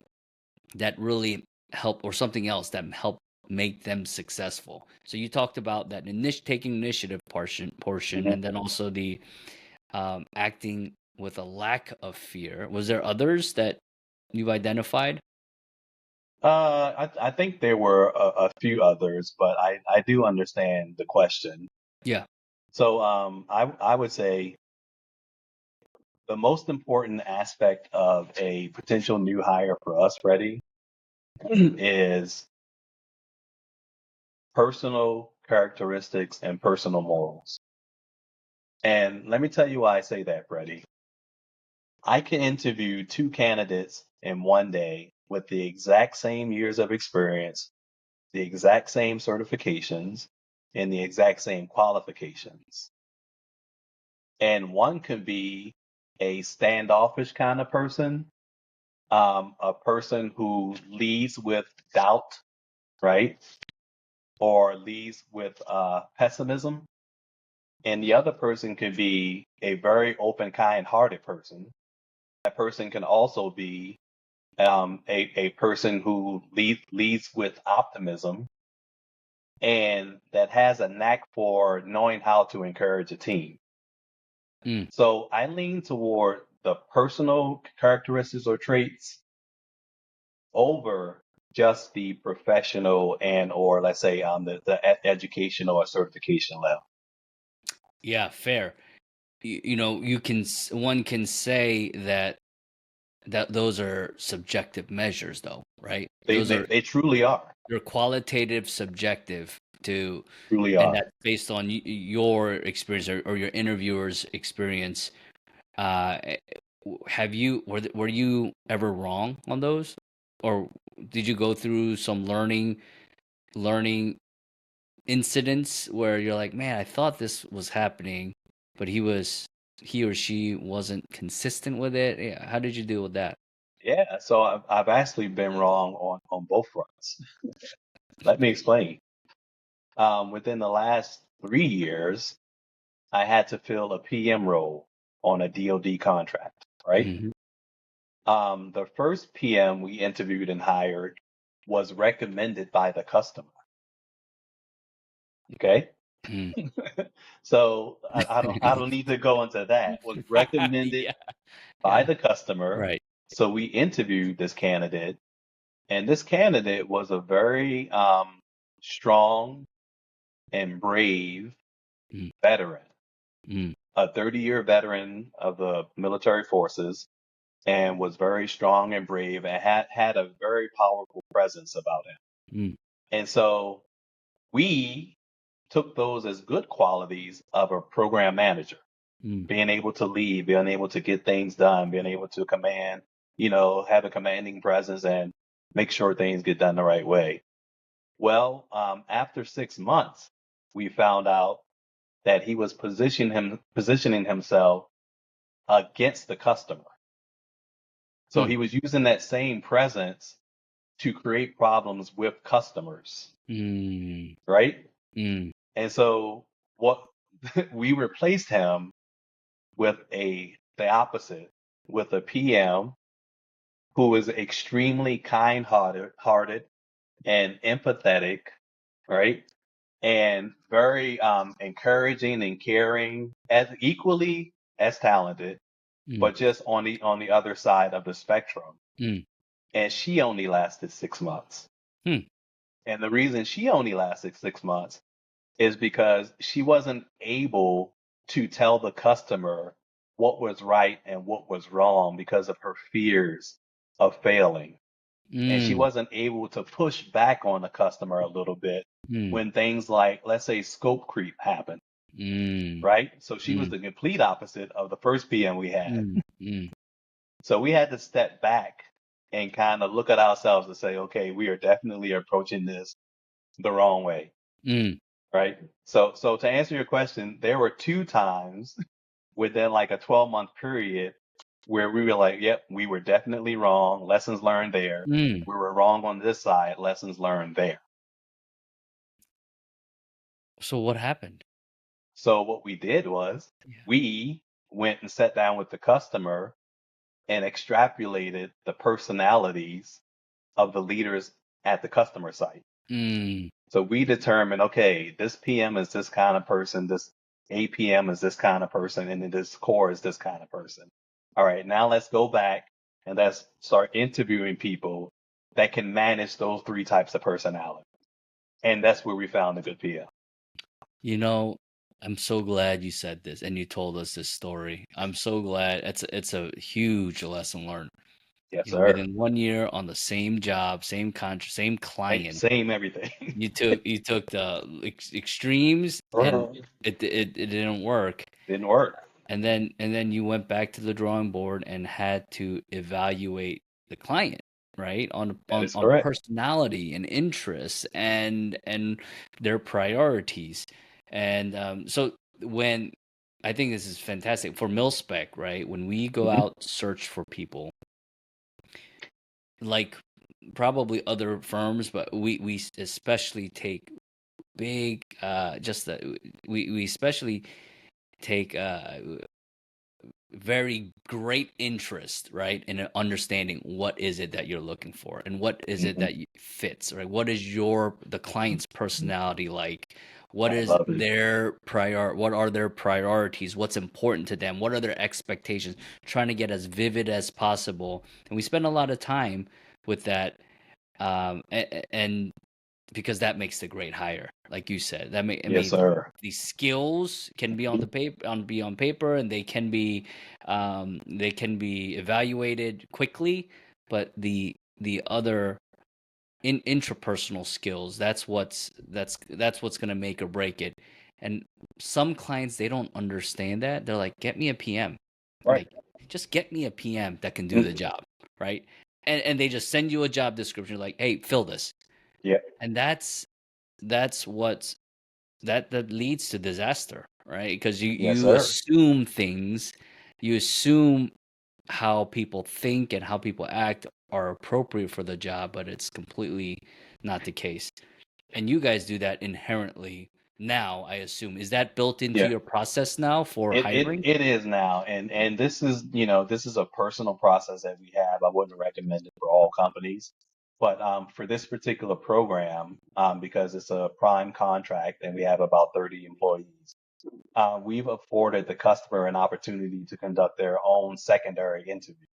that really help, or something else that help make them successful? So you talked about that taking initiative portion, Mhm. and then also the acting with a lack of fear. Was there others that you've identified? I think there were a few others, but I do understand the question. Yeah. So I would say the most important aspect of a potential new hire for us, Freddie, is personal characteristics and personal morals. And let me tell you why I say that, Freddie. I can interview two candidates in one day with the exact same years of experience, the exact same certifications, and the exact same qualifications. And one could be a standoffish kind of person, a person who leads with doubt, right? Or leads with pessimism. And the other person could be a very open, kind-hearted person. That person can also be a person who leads with optimism and that has a knack for knowing how to encourage a team. Mm. So I lean toward the personal characteristics or traits over just the professional and or let's say the educational or certification level. Yeah, fair. You can one can say that those are subjective measures, though, right? They, Those they, are they truly are. they're qualitative, subjective to, Truly and are. that's based on your experience or your interviewer's experience. Uh, have you were you ever wrong on those, or did you go through some learning incidents where you're like, man, I thought this was happening, but he or she wasn't consistent with it? Yeah, how did you deal with that? Yeah. So I've actually been wrong on both fronts. Let me explain. Within the last 3 years, I had to fill a PM role on a DoD contract, right? Hmm. The first PM we interviewed and hired was recommended by the customer. Okay. Mm. So I don't need to go into that. Was recommended Yeah, by yeah, the customer. right. So we interviewed this candidate, and this candidate was a very strong and brave Mm, veteran, mm, a 30-year veteran of the military forces, and was very strong and brave and had a very powerful presence about him. mm, And so we took those as good qualities of a program manager, mm, being able to lead, being able to get things done, being able to command, have a commanding presence and make sure things get done the right way. Well, after 6 months, we found out that he was positioning himself against the customer. So mm, he was using that same presence to create problems with customers, mm, right? mm, And so what we replaced him with the opposite, with a PM who was extremely hearted and empathetic, right? And very encouraging and caring, as equally as talented, mm, but just on the other side of the spectrum. mm, And she only lasted 6 months. mm, And the reason she only lasted 6 months is because she wasn't able to tell the customer what was right and what was wrong because of her fears of failing. And she mm, wasn't able to push back on the customer a little bit mm, when things like, let's say, scope creep happened, mm, right? So she was mm, the complete opposite of the first PM we had. mm, mm, So we had to step back and kind of look at ourselves and say, okay, we are definitely approaching this the wrong way, mm. right? So to answer your question, there were two times within like a 12-month period where we were like, yep, we were definitely wrong. Lessons learned there. Mm. We were wrong on this side. Lessons learned there. So what happened? So what we did was Yeah. we went and sat down with the customer and extrapolated the personalities of the leaders at the customer site. Mm, So we determined, okay, this PM is this kind of person, this APM is this kind of person, and then this core is this kind of person. All right, now let's go back and let's start interviewing people that can manage those three types of personality. And that's where we found a good PM. you know, I'm so glad you said this and you told us this story. I'm so glad. It's a huge lesson learned. Yes, You know, sir. within 1 year on the same job, same contract, same client, Same everything. you took the extremes and it didn't work. Didn't work. And then you went back to the drawing board and had to evaluate the client, right? On That on is on correct. personality and interests and their priorities. And so when I think this is fantastic for MilSpec, right? When we go Mhm. out search for people, like probably other firms, but we especially take big just that we especially take very great interest, right, in understanding what is it that you're looking for and what is it Mhm. that fits, right? What is the client's personality like? What I is love it. what are their priorities? What's important to them? What are their expectations? Trying to get as vivid as possible. And we spend a lot of time with that. And because that makes the great hire, like you said. I Yes, mean, sir. these skills can be on the paper, on paper, and they can be evaluated quickly, but the other intrapersonal skills, that's what's gonna make or break it. And some clients, they don't understand that. They're like, get me a PM, Right. like just get me a PM that can do the Mhm. job, right? And they just send you a job description like, hey, fill this. Yeah. And that's what's that leads to disaster, right? Because Yes, you sir. assume things, you assume how people think and how people act are appropriate for the job, but it's completely not the case. And you guys do that inherently now, I assume. Is that built into Yeah. your process now for It hiring? it is now, and this is, this is a personal process that we have. I wouldn't recommend it for all companies, but for this particular program, because it's a prime contract and we have about 30 employees, we've afforded the customer an opportunity to conduct their own secondary interview.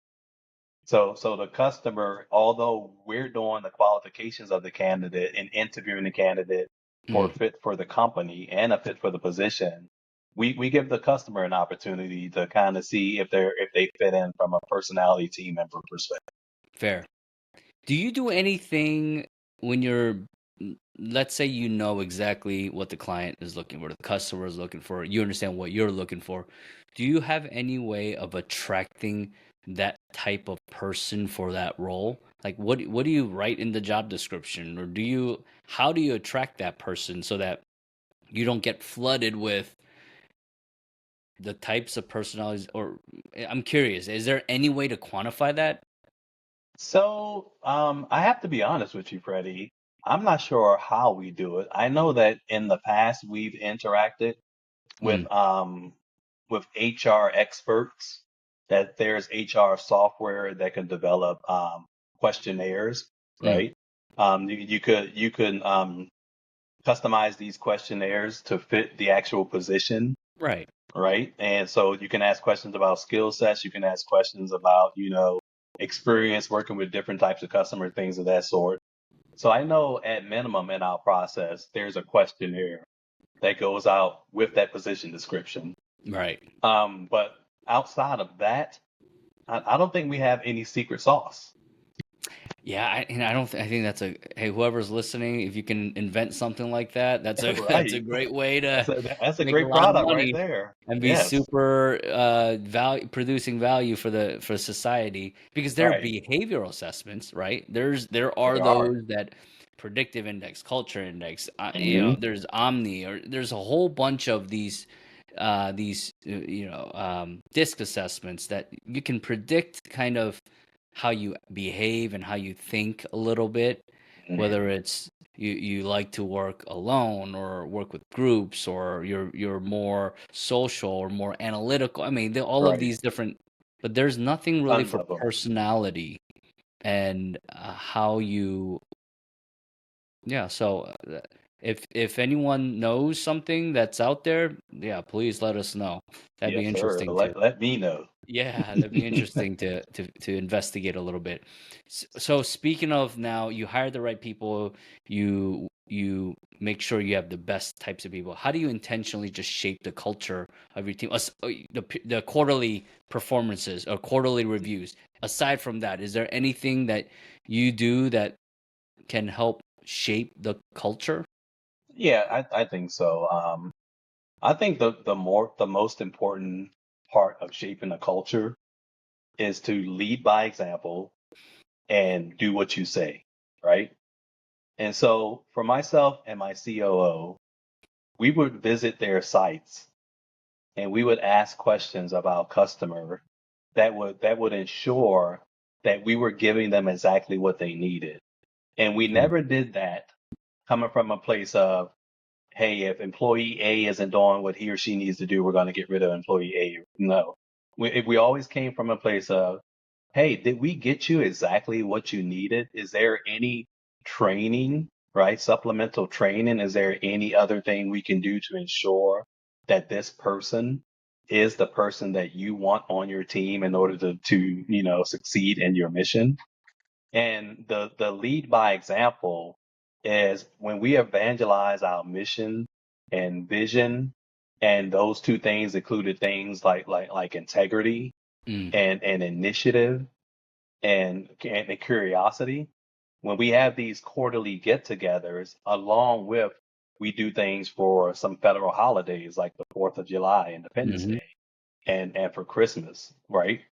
So the customer, although we're doing the qualifications of the candidate and interviewing the candidate for a Mm, fit for the company and a fit for the position, we give the customer an opportunity to kind of see if they fit in from a personality team member perspective. fair. Do you do anything when let's say you know exactly what the client is looking for, the customer is looking for, you understand what you're looking for. Do you have any way of attracting that type of person for that role? Like what do you write in the job description, or how do you attract that person so that you don't get flooded with the types of personalities? Or I'm curious, is there any way to quantify that? So I have to be honest with you, Freddie. I'm not sure how we do it. I know that in the past we've interacted Mm, with HR experts, that there's HR software that can develop questionnaires, mm, right? You can customize these questionnaires to fit the actual position, right. right? And so you can ask questions about skill sets, you can ask questions about, experience working with different types of customers, things of that sort. So I know at minimum in our process, there's a questionnaire that goes out with that position description. Right. But outside of that, I don't think we have any secret sauce. Yeah, and I don't. I think that's a hey, whoever's listening, if you can invent something like that, that's a that's a Right. great way to That's a make a great lot of product right money there. and be Yes. super value producing value for society, because there are Right. behavioral assessments, right? There They are are. those that predictive index, culture index, Hmm. there's Omni, or there's a whole bunch of these disc assessments that you can predict kind of how you behave and how you think a little bit, Hmm. whether it's you like to work alone or work with groups, or you're more social or more analytical. I mean, all of Right. these different, but there's nothing really Tons for of them. personality and how you, yeah. So if anyone knows something that's out there, yeah, please let us know. That'd be Yes, sir. interesting too. Let me know. Yeah, that'd be interesting to investigate a little bit. So speaking of, now you hire the right people, you make sure you have the best types of people. How do you intentionally just shape the culture of your team? The quarterly performances or quarterly reviews. Aside from that, is there anything that you do that can help shape the culture? Yeah, I think so. I think the most important part of shaping a culture is to lead by example and do what you say, right? And so for myself and my COO, we would visit their sites and we would ask questions about customer that would ensure that we were giving them exactly what they needed. And we Mm, never did that coming from a place of, hey, if employee A isn't doing what he or she needs to do, we're going to get rid of employee A. No, we always came from a place of, hey, did we get you exactly what you needed? Is there any training, right? Supplemental training? Is there any other thing we can do to ensure that this person is the person that you want on your team in order to succeed in your mission? And the lead by example is when we evangelize our mission and vision, and those two things included things like integrity Mm. and initiative and curiosity. When we have these quarterly get-togethers, along with we do things for some federal holidays like the 4th of July, Independence Hmm. Day, and for Christmas, right?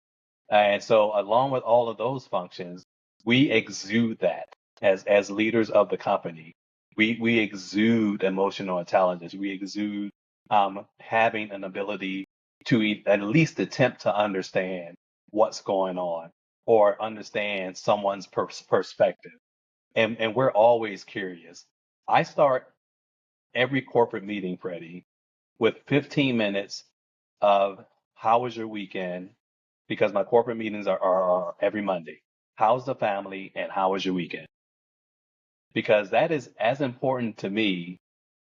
And so along with all of those functions, we exude that as leaders of the company. We exude emotional intelligence. We exude having an ability to at least attempt to understand what's going on or understand someone's perspective. And we're always curious. I start every corporate meeting, Freddie, with 15 minutes of how was your weekend? Because my corporate meetings are every Monday. How's the family and how was your weekend? Because that is as important to me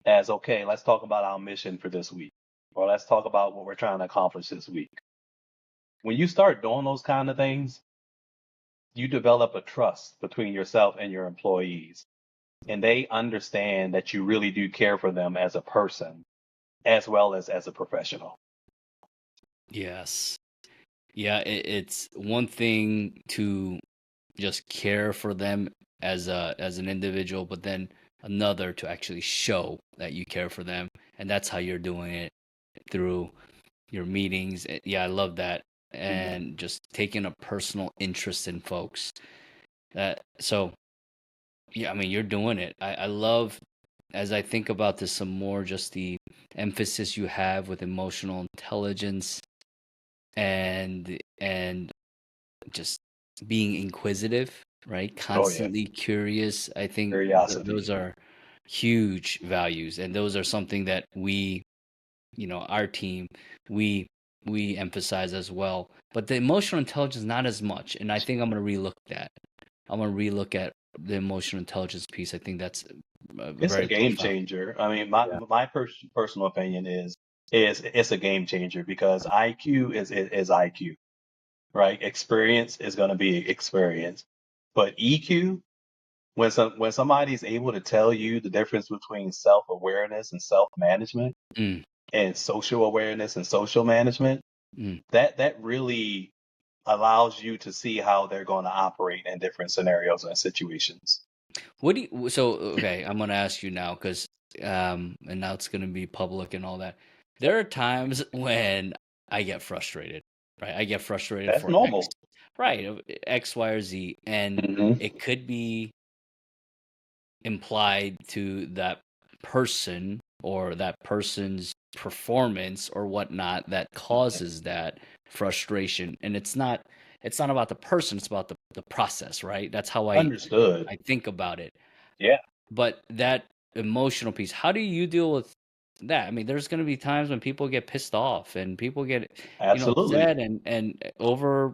as, okay, let's talk about our mission for this week, or let's talk about what we're trying to accomplish this week. When you start doing those kind of things, you develop a trust between yourself and your employees, and they understand that you really do care for them as a person as well as a professional. Yes. Yeah, it's one thing to just care for them as an individual, but then another to actually show that you care for them, and that's how you're doing it through your meetings. Yeah, I love that, Mhm. and just taking a personal interest in folks. So yeah, I mean, you're doing it. I love as I think about this some more, just the emphasis you have with emotional intelligence and just being inquisitive, right? Oh yeah, Constantly curious. I think those curiosity. are huge values, and those are something that our team, we we emphasize as well. But the emotional intelligence not as much, and I think I'm gonna relook that. I'm gonna relook at the emotional intelligence piece. I think that's It's a very game profound. changer. I mean, my personal opinion is it's a game changer because IQ is IQ, right? Experience is going to be experience, but EQ, when somebody's able to tell you the difference between self awareness and self management Mm, and social awareness and social management, mm. that really allows you to see how they're going to operate in different scenarios and situations. What do you, so okay, I'm gonna ask you now because and now it's gonna be public and all that. There are times when I get frustrated, right? I get frustrated That's for X, normal. right? X, Y, or Z, and Hmm. it could be implied to that person or that person's performance or whatnot that causes that frustration. And it's not about the person, it's about the process, right? That's how Understood. I think about it. Yeah, But that emotional piece, how do you deal with that? I mean, there's going to be times when people get pissed off and people get, absolutely. upset and over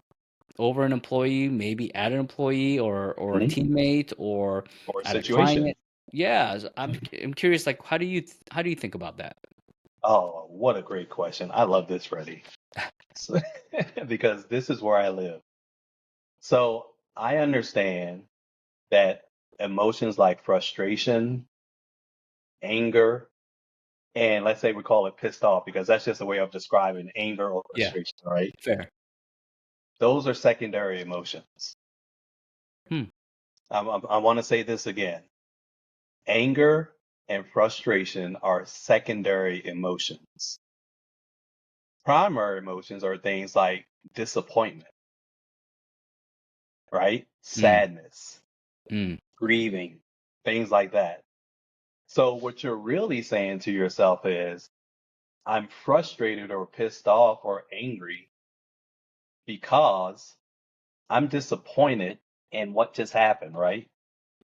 an employee, maybe at an employee or a Mhm. teammate or Or a at a client. situation. Yeah, I'm curious, like, how do you think about that? Oh, what a great question. I love this, Freddie. So- because this is where I live. So I understand that emotions like frustration, anger, and let's say we call it pissed off because that's just a way of describing anger or Yeah, frustration, right? fair. Those are secondary emotions. Hmm. I want to say this again. Anger and frustration are secondary emotions. Primary emotions are things like disappointment, right? Mm, Sadness, mm, grieving, things like that. So what you're really saying to yourself is, I'm frustrated or pissed off or angry because I'm disappointed in what just happened, right?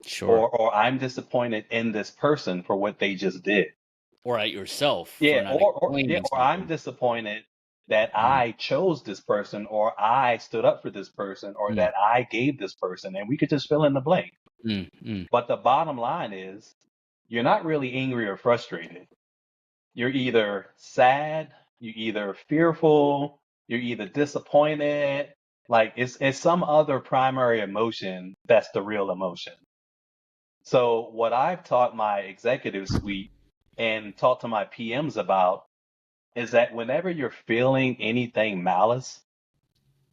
sure. Or I'm disappointed in this person for what they just did. Or at yourself for Yeah, not explaining or I'm something. disappointed that Mm, I chose this person or I stood up for this person or mm, that I gave this person, and we could just fill in the blank. mm, mm, But the bottom line is you're not really angry or frustrated. You're either sad, you're either fearful, you're either disappointed. Like it's some other primary emotion that's the real emotion. So what I've taught my executive suite and taught to my PMs about is that whenever you're feeling anything malice,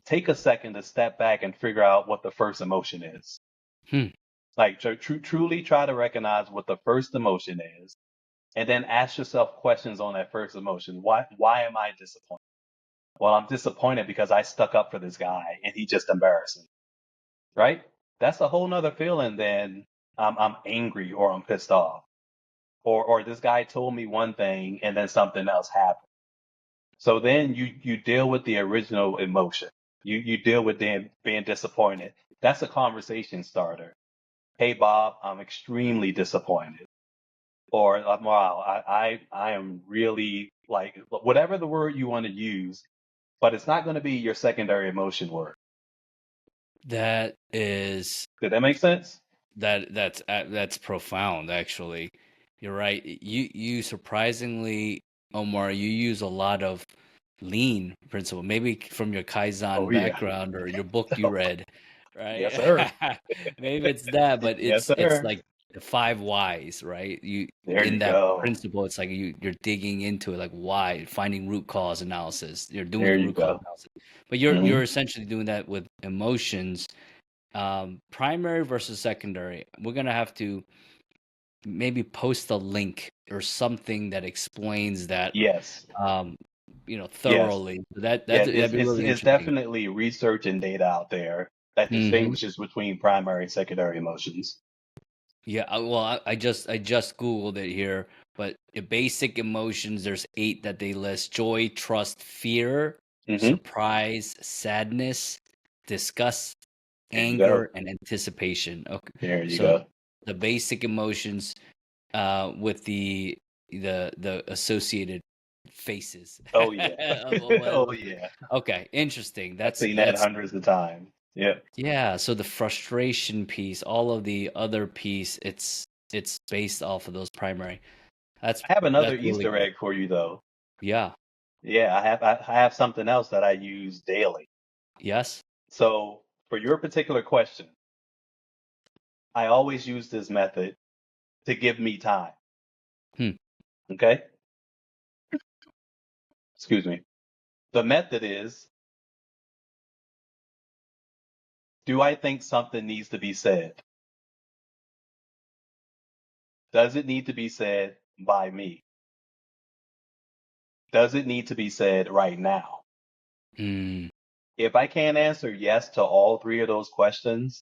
take a second to step back and figure out what the first emotion is. Hmm. Like truly try to recognize what the first emotion is, and then ask yourself questions on that first emotion. Why am I disappointed? Well, I'm disappointed because I stuck up for this guy and he just embarrassed me, right? That's a whole nother feeling than I'm angry or I'm pissed off. Or this guy told me one thing and then something else happened. So then you deal with the original emotion. You deal with being disappointed. That's a conversation starter. Hey Bob, I'm extremely disappointed. Or wow, I am really like whatever the word you want to use, but it's not going to be your secondary emotion word. That is Did that make sense? that's profound, actually. You're right. You surprisingly, Omar, you use a lot of lean principle, maybe from your Oh Kaizen yeah. background or your book you read, Yes, right? sir. Maybe it's that, but Yes, it's sir. like the five whys, right? You There in you that go. principle, it's like you're digging into it, like why, finding root cause analysis. You're doing There the you root cause go. analysis, but you're Hmm. essentially doing that with emotions, primary versus secondary. We're gonna have to maybe post a link or something that explains that, Yes. um, Yes. thoroughly. Yeah. That'd be really It's interesting. definitely research and data out there that Hmm. distinguishes between primary and secondary emotions. Yeah, well, I just Googled it here, but the basic emotions, there's eight that they list: joy, trust, fear, Hmm. surprise, sadness, disgust, There you go. anger, and anticipation. Okay, There you so go. the basic emotions, with the associated faces Oh yeah. of what it Oh looks like. yeah. Okay, interesting. I've That's seen that that's hundreds of times. Yeah. yeah. So the frustration piece, all of the other piece, it's based off of those primary. That's I have another that's really Easter good. egg for you though. Yeah. Yeah, I have something else that I use daily. Yes. So for your particular question, I always use this method to give me time. Hmm. Okay? Excuse me. The method is, do I think something needs to be said? Does it need to be said by me? Does it need to be said right now? Mm, If I can't answer yes to all three of those questions,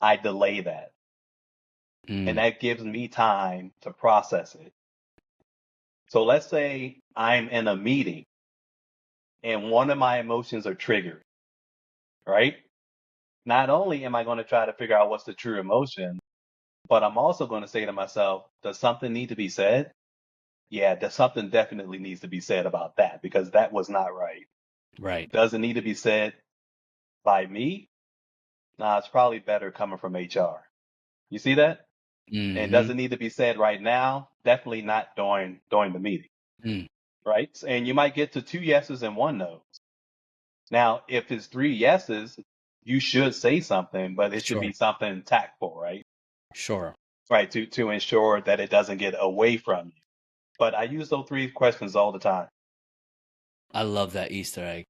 I delay that. And mm, that gives me time to process it. So let's say I'm in a meeting and one of my emotions are triggered, right? Not only am I going to try to figure out what's the true emotion, but I'm also going to say to myself, does something need to be said? Yeah, there's something definitely needs to be said about that because that was not right. right. Does it need to be said by me? Nah, it's probably better coming from HR. You see that? And does Mm-hmm. it need to be said right now? Definitely not during the meeting, Mm, right? And you might get to two yeses and one no. Now, if it's three yeses, you should say something, but it should sure. be something tactful, right? Sure. Right, to ensure that it doesn't get away from you. But I use those three questions all the time. I love that Easter egg.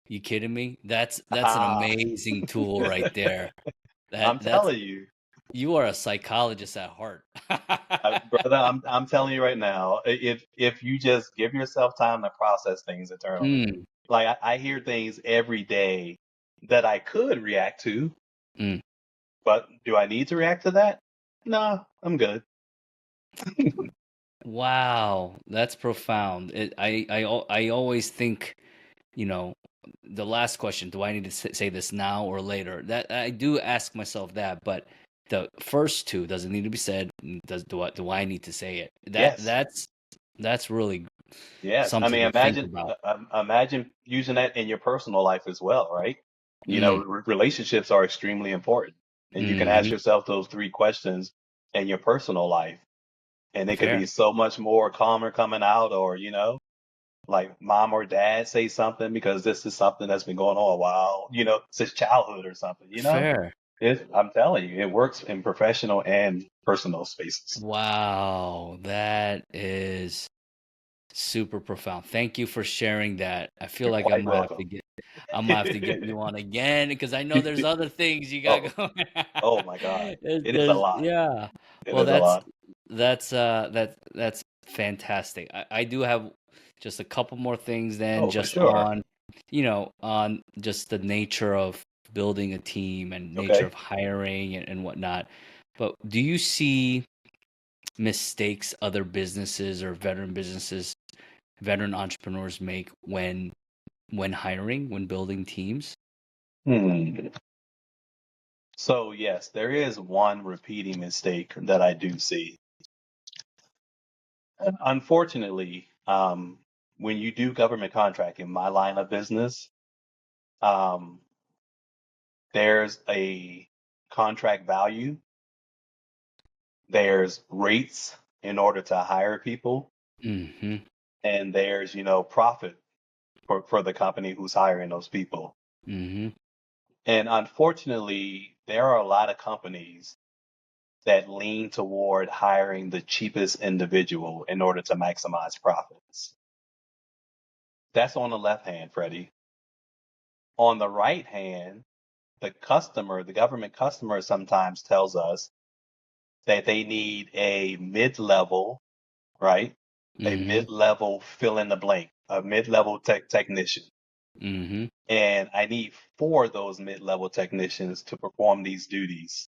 You kidding me? That's an Ah, amazing tool right there. I'm That's telling you, you are a psychologist at heart. brother. I'm telling you right now. If you just give yourself time to process things internally, Mm, like I hear things every day that I could react to, mm. but do I need to react to that? No, I'm good. Wow, that's profound. I always think, you know, the last question, do I need to say this now or later? That I do ask myself that, but the first two, does it need to be said? Do I need to say it? Yes. That's really Yes, I something mean, to think about. imagine using that in your personal life as well, right? You know, Mm, relationships are extremely important, and you can ask hmm. yourself those three questions in your personal life, and it could Fair. be so much more calmer coming out, or like mom or dad say something because this is something that's been going on a while, since childhood or something. Fair. I'm telling you, it works in professional and personal spaces. Wow, that is super profound. Thank you for sharing that. I feel You're like quite welcome. I'm gonna have to get you on again because I know there's other things you got Oh, going. oh my God. It is a There's lot. yeah. It Well, is a lot. that's fantastic. I do have just a couple more things then Oh, for just sure. on, on just the nature of building a team and nature Okay. of hiring and whatnot. But do you see mistakes other businesses or veteran entrepreneurs make when hiring, when building teams? Hmm. So yes, there is one repeating mistake that I do see. Unfortunately, when you do government contract in my line of business, um, there's a contract value, there's rates in order to hire people, Mm-hmm. and there's, profit for the company who's hiring those people. Mm-hmm. And unfortunately, there are a lot of companies that lean toward hiring the cheapest individual in order to maximize profits. That's on the left hand, Freddie. On the right hand, the government customer sometimes tells us that they need a mid-level, right? A Mm-hmm. mid-level fill in the blank, a mid-level technician. Mm-hmm. And I need four of those mid-level technicians to perform these duties.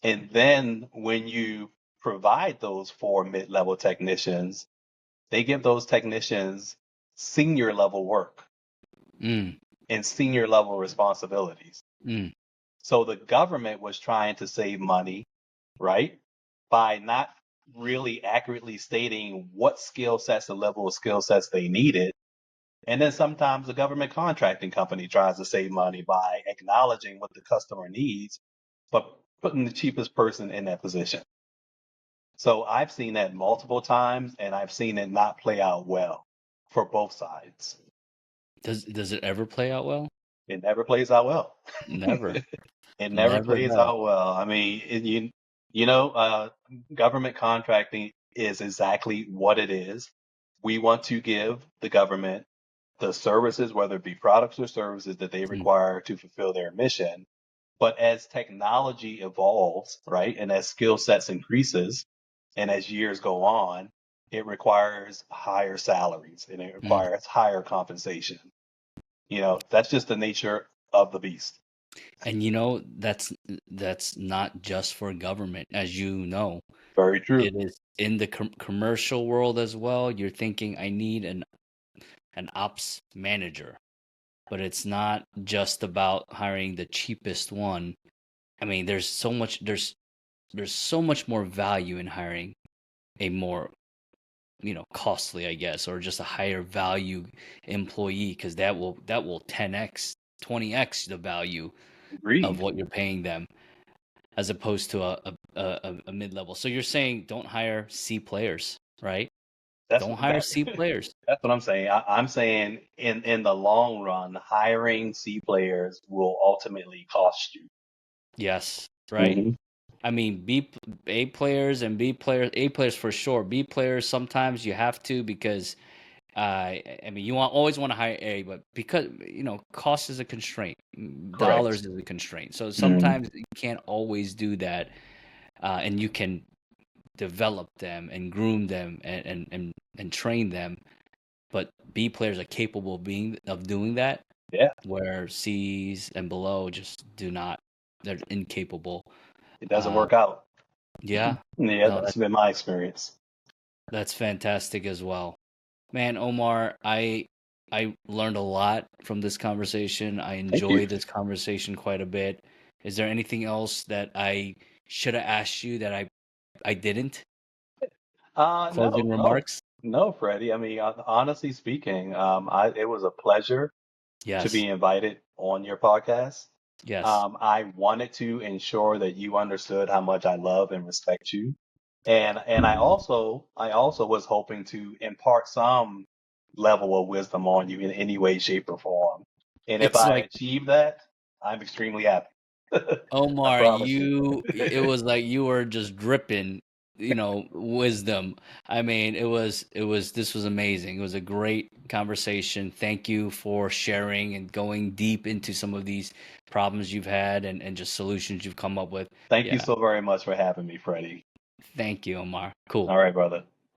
And then when you provide those four mid-level technicians, they give those technicians senior level work Mm. and senior level responsibilities. Mm. So the government was trying to save money, right? By not really accurately stating what skill sets, the level of skill sets they needed. And then sometimes the government contracting company tries to save money by acknowledging what the customer needs, but putting the cheapest person in that position. So I've seen that multiple times and I've seen it not play out well for both sides. Does it ever play out well? It never plays out well. Never. It never Never plays does. out well. I mean, you know, government contracting is exactly what it is. We want to give the government the services, whether it be products or services that they Mm. require to fulfill their mission. But as technology evolves, right, and as skill sets increases, and as years go on, it requires higher salaries and it Mm. requires higher compensation. That's just the nature of the beast. And that's not just for government, as you know. Very true. It is in the commercial world as well. You're thinking, I need an ops manager, but it's not just about hiring the cheapest one. I mean, there's so much more value in hiring a more, costly, I guess, or just a higher value employee, because that will 10x, 20x the value of Agreed. what you're paying them, as opposed to a mid-level. So you're saying don't hire C players, right? That's Don't what hire that, C players. that's what I'm saying. I'm saying in the long run, hiring C players will ultimately cost you. Yes, right. Hmm. I mean, A players and B players, A players for sure. B players sometimes you have to, because I mean, always want to hire A, but because cost is a constraint, Correct. dollars is a constraint. So Hmm. sometimes you can't always do that, and you can develop them and groom them and train them. But B players are capable of doing that, Yeah, where C's and below just do not. They're incapable. it doesn't Uh, work out. yeah, Yeah, no, that's been my experience. that's fantastic as well. Man, Omar, I learned a lot from this conversation. I Thank you. enjoyed this conversation quite a bit. Is there anything else that I should have asked you that I didn't? No, Closing no, remarks? no, Freddie. I mean, honestly speaking, it was a pleasure to Yes. be invited on your podcast. Yes. I wanted to ensure that you understood how much I love and respect you. And I also was hoping to impart some level of wisdom on you in any way, shape, or form. And if It's I like achieve that, I'm extremely happy. I Omar, promise you. it was like you were just dripping, wisdom. I mean, this was amazing. It was a great conversation. Thank you for sharing and going deep into some of these problems you've had and just solutions you've come up with. Thank you Yeah. so very much for having me, Freddie. Thank you, Omar. Cool. All right, brother.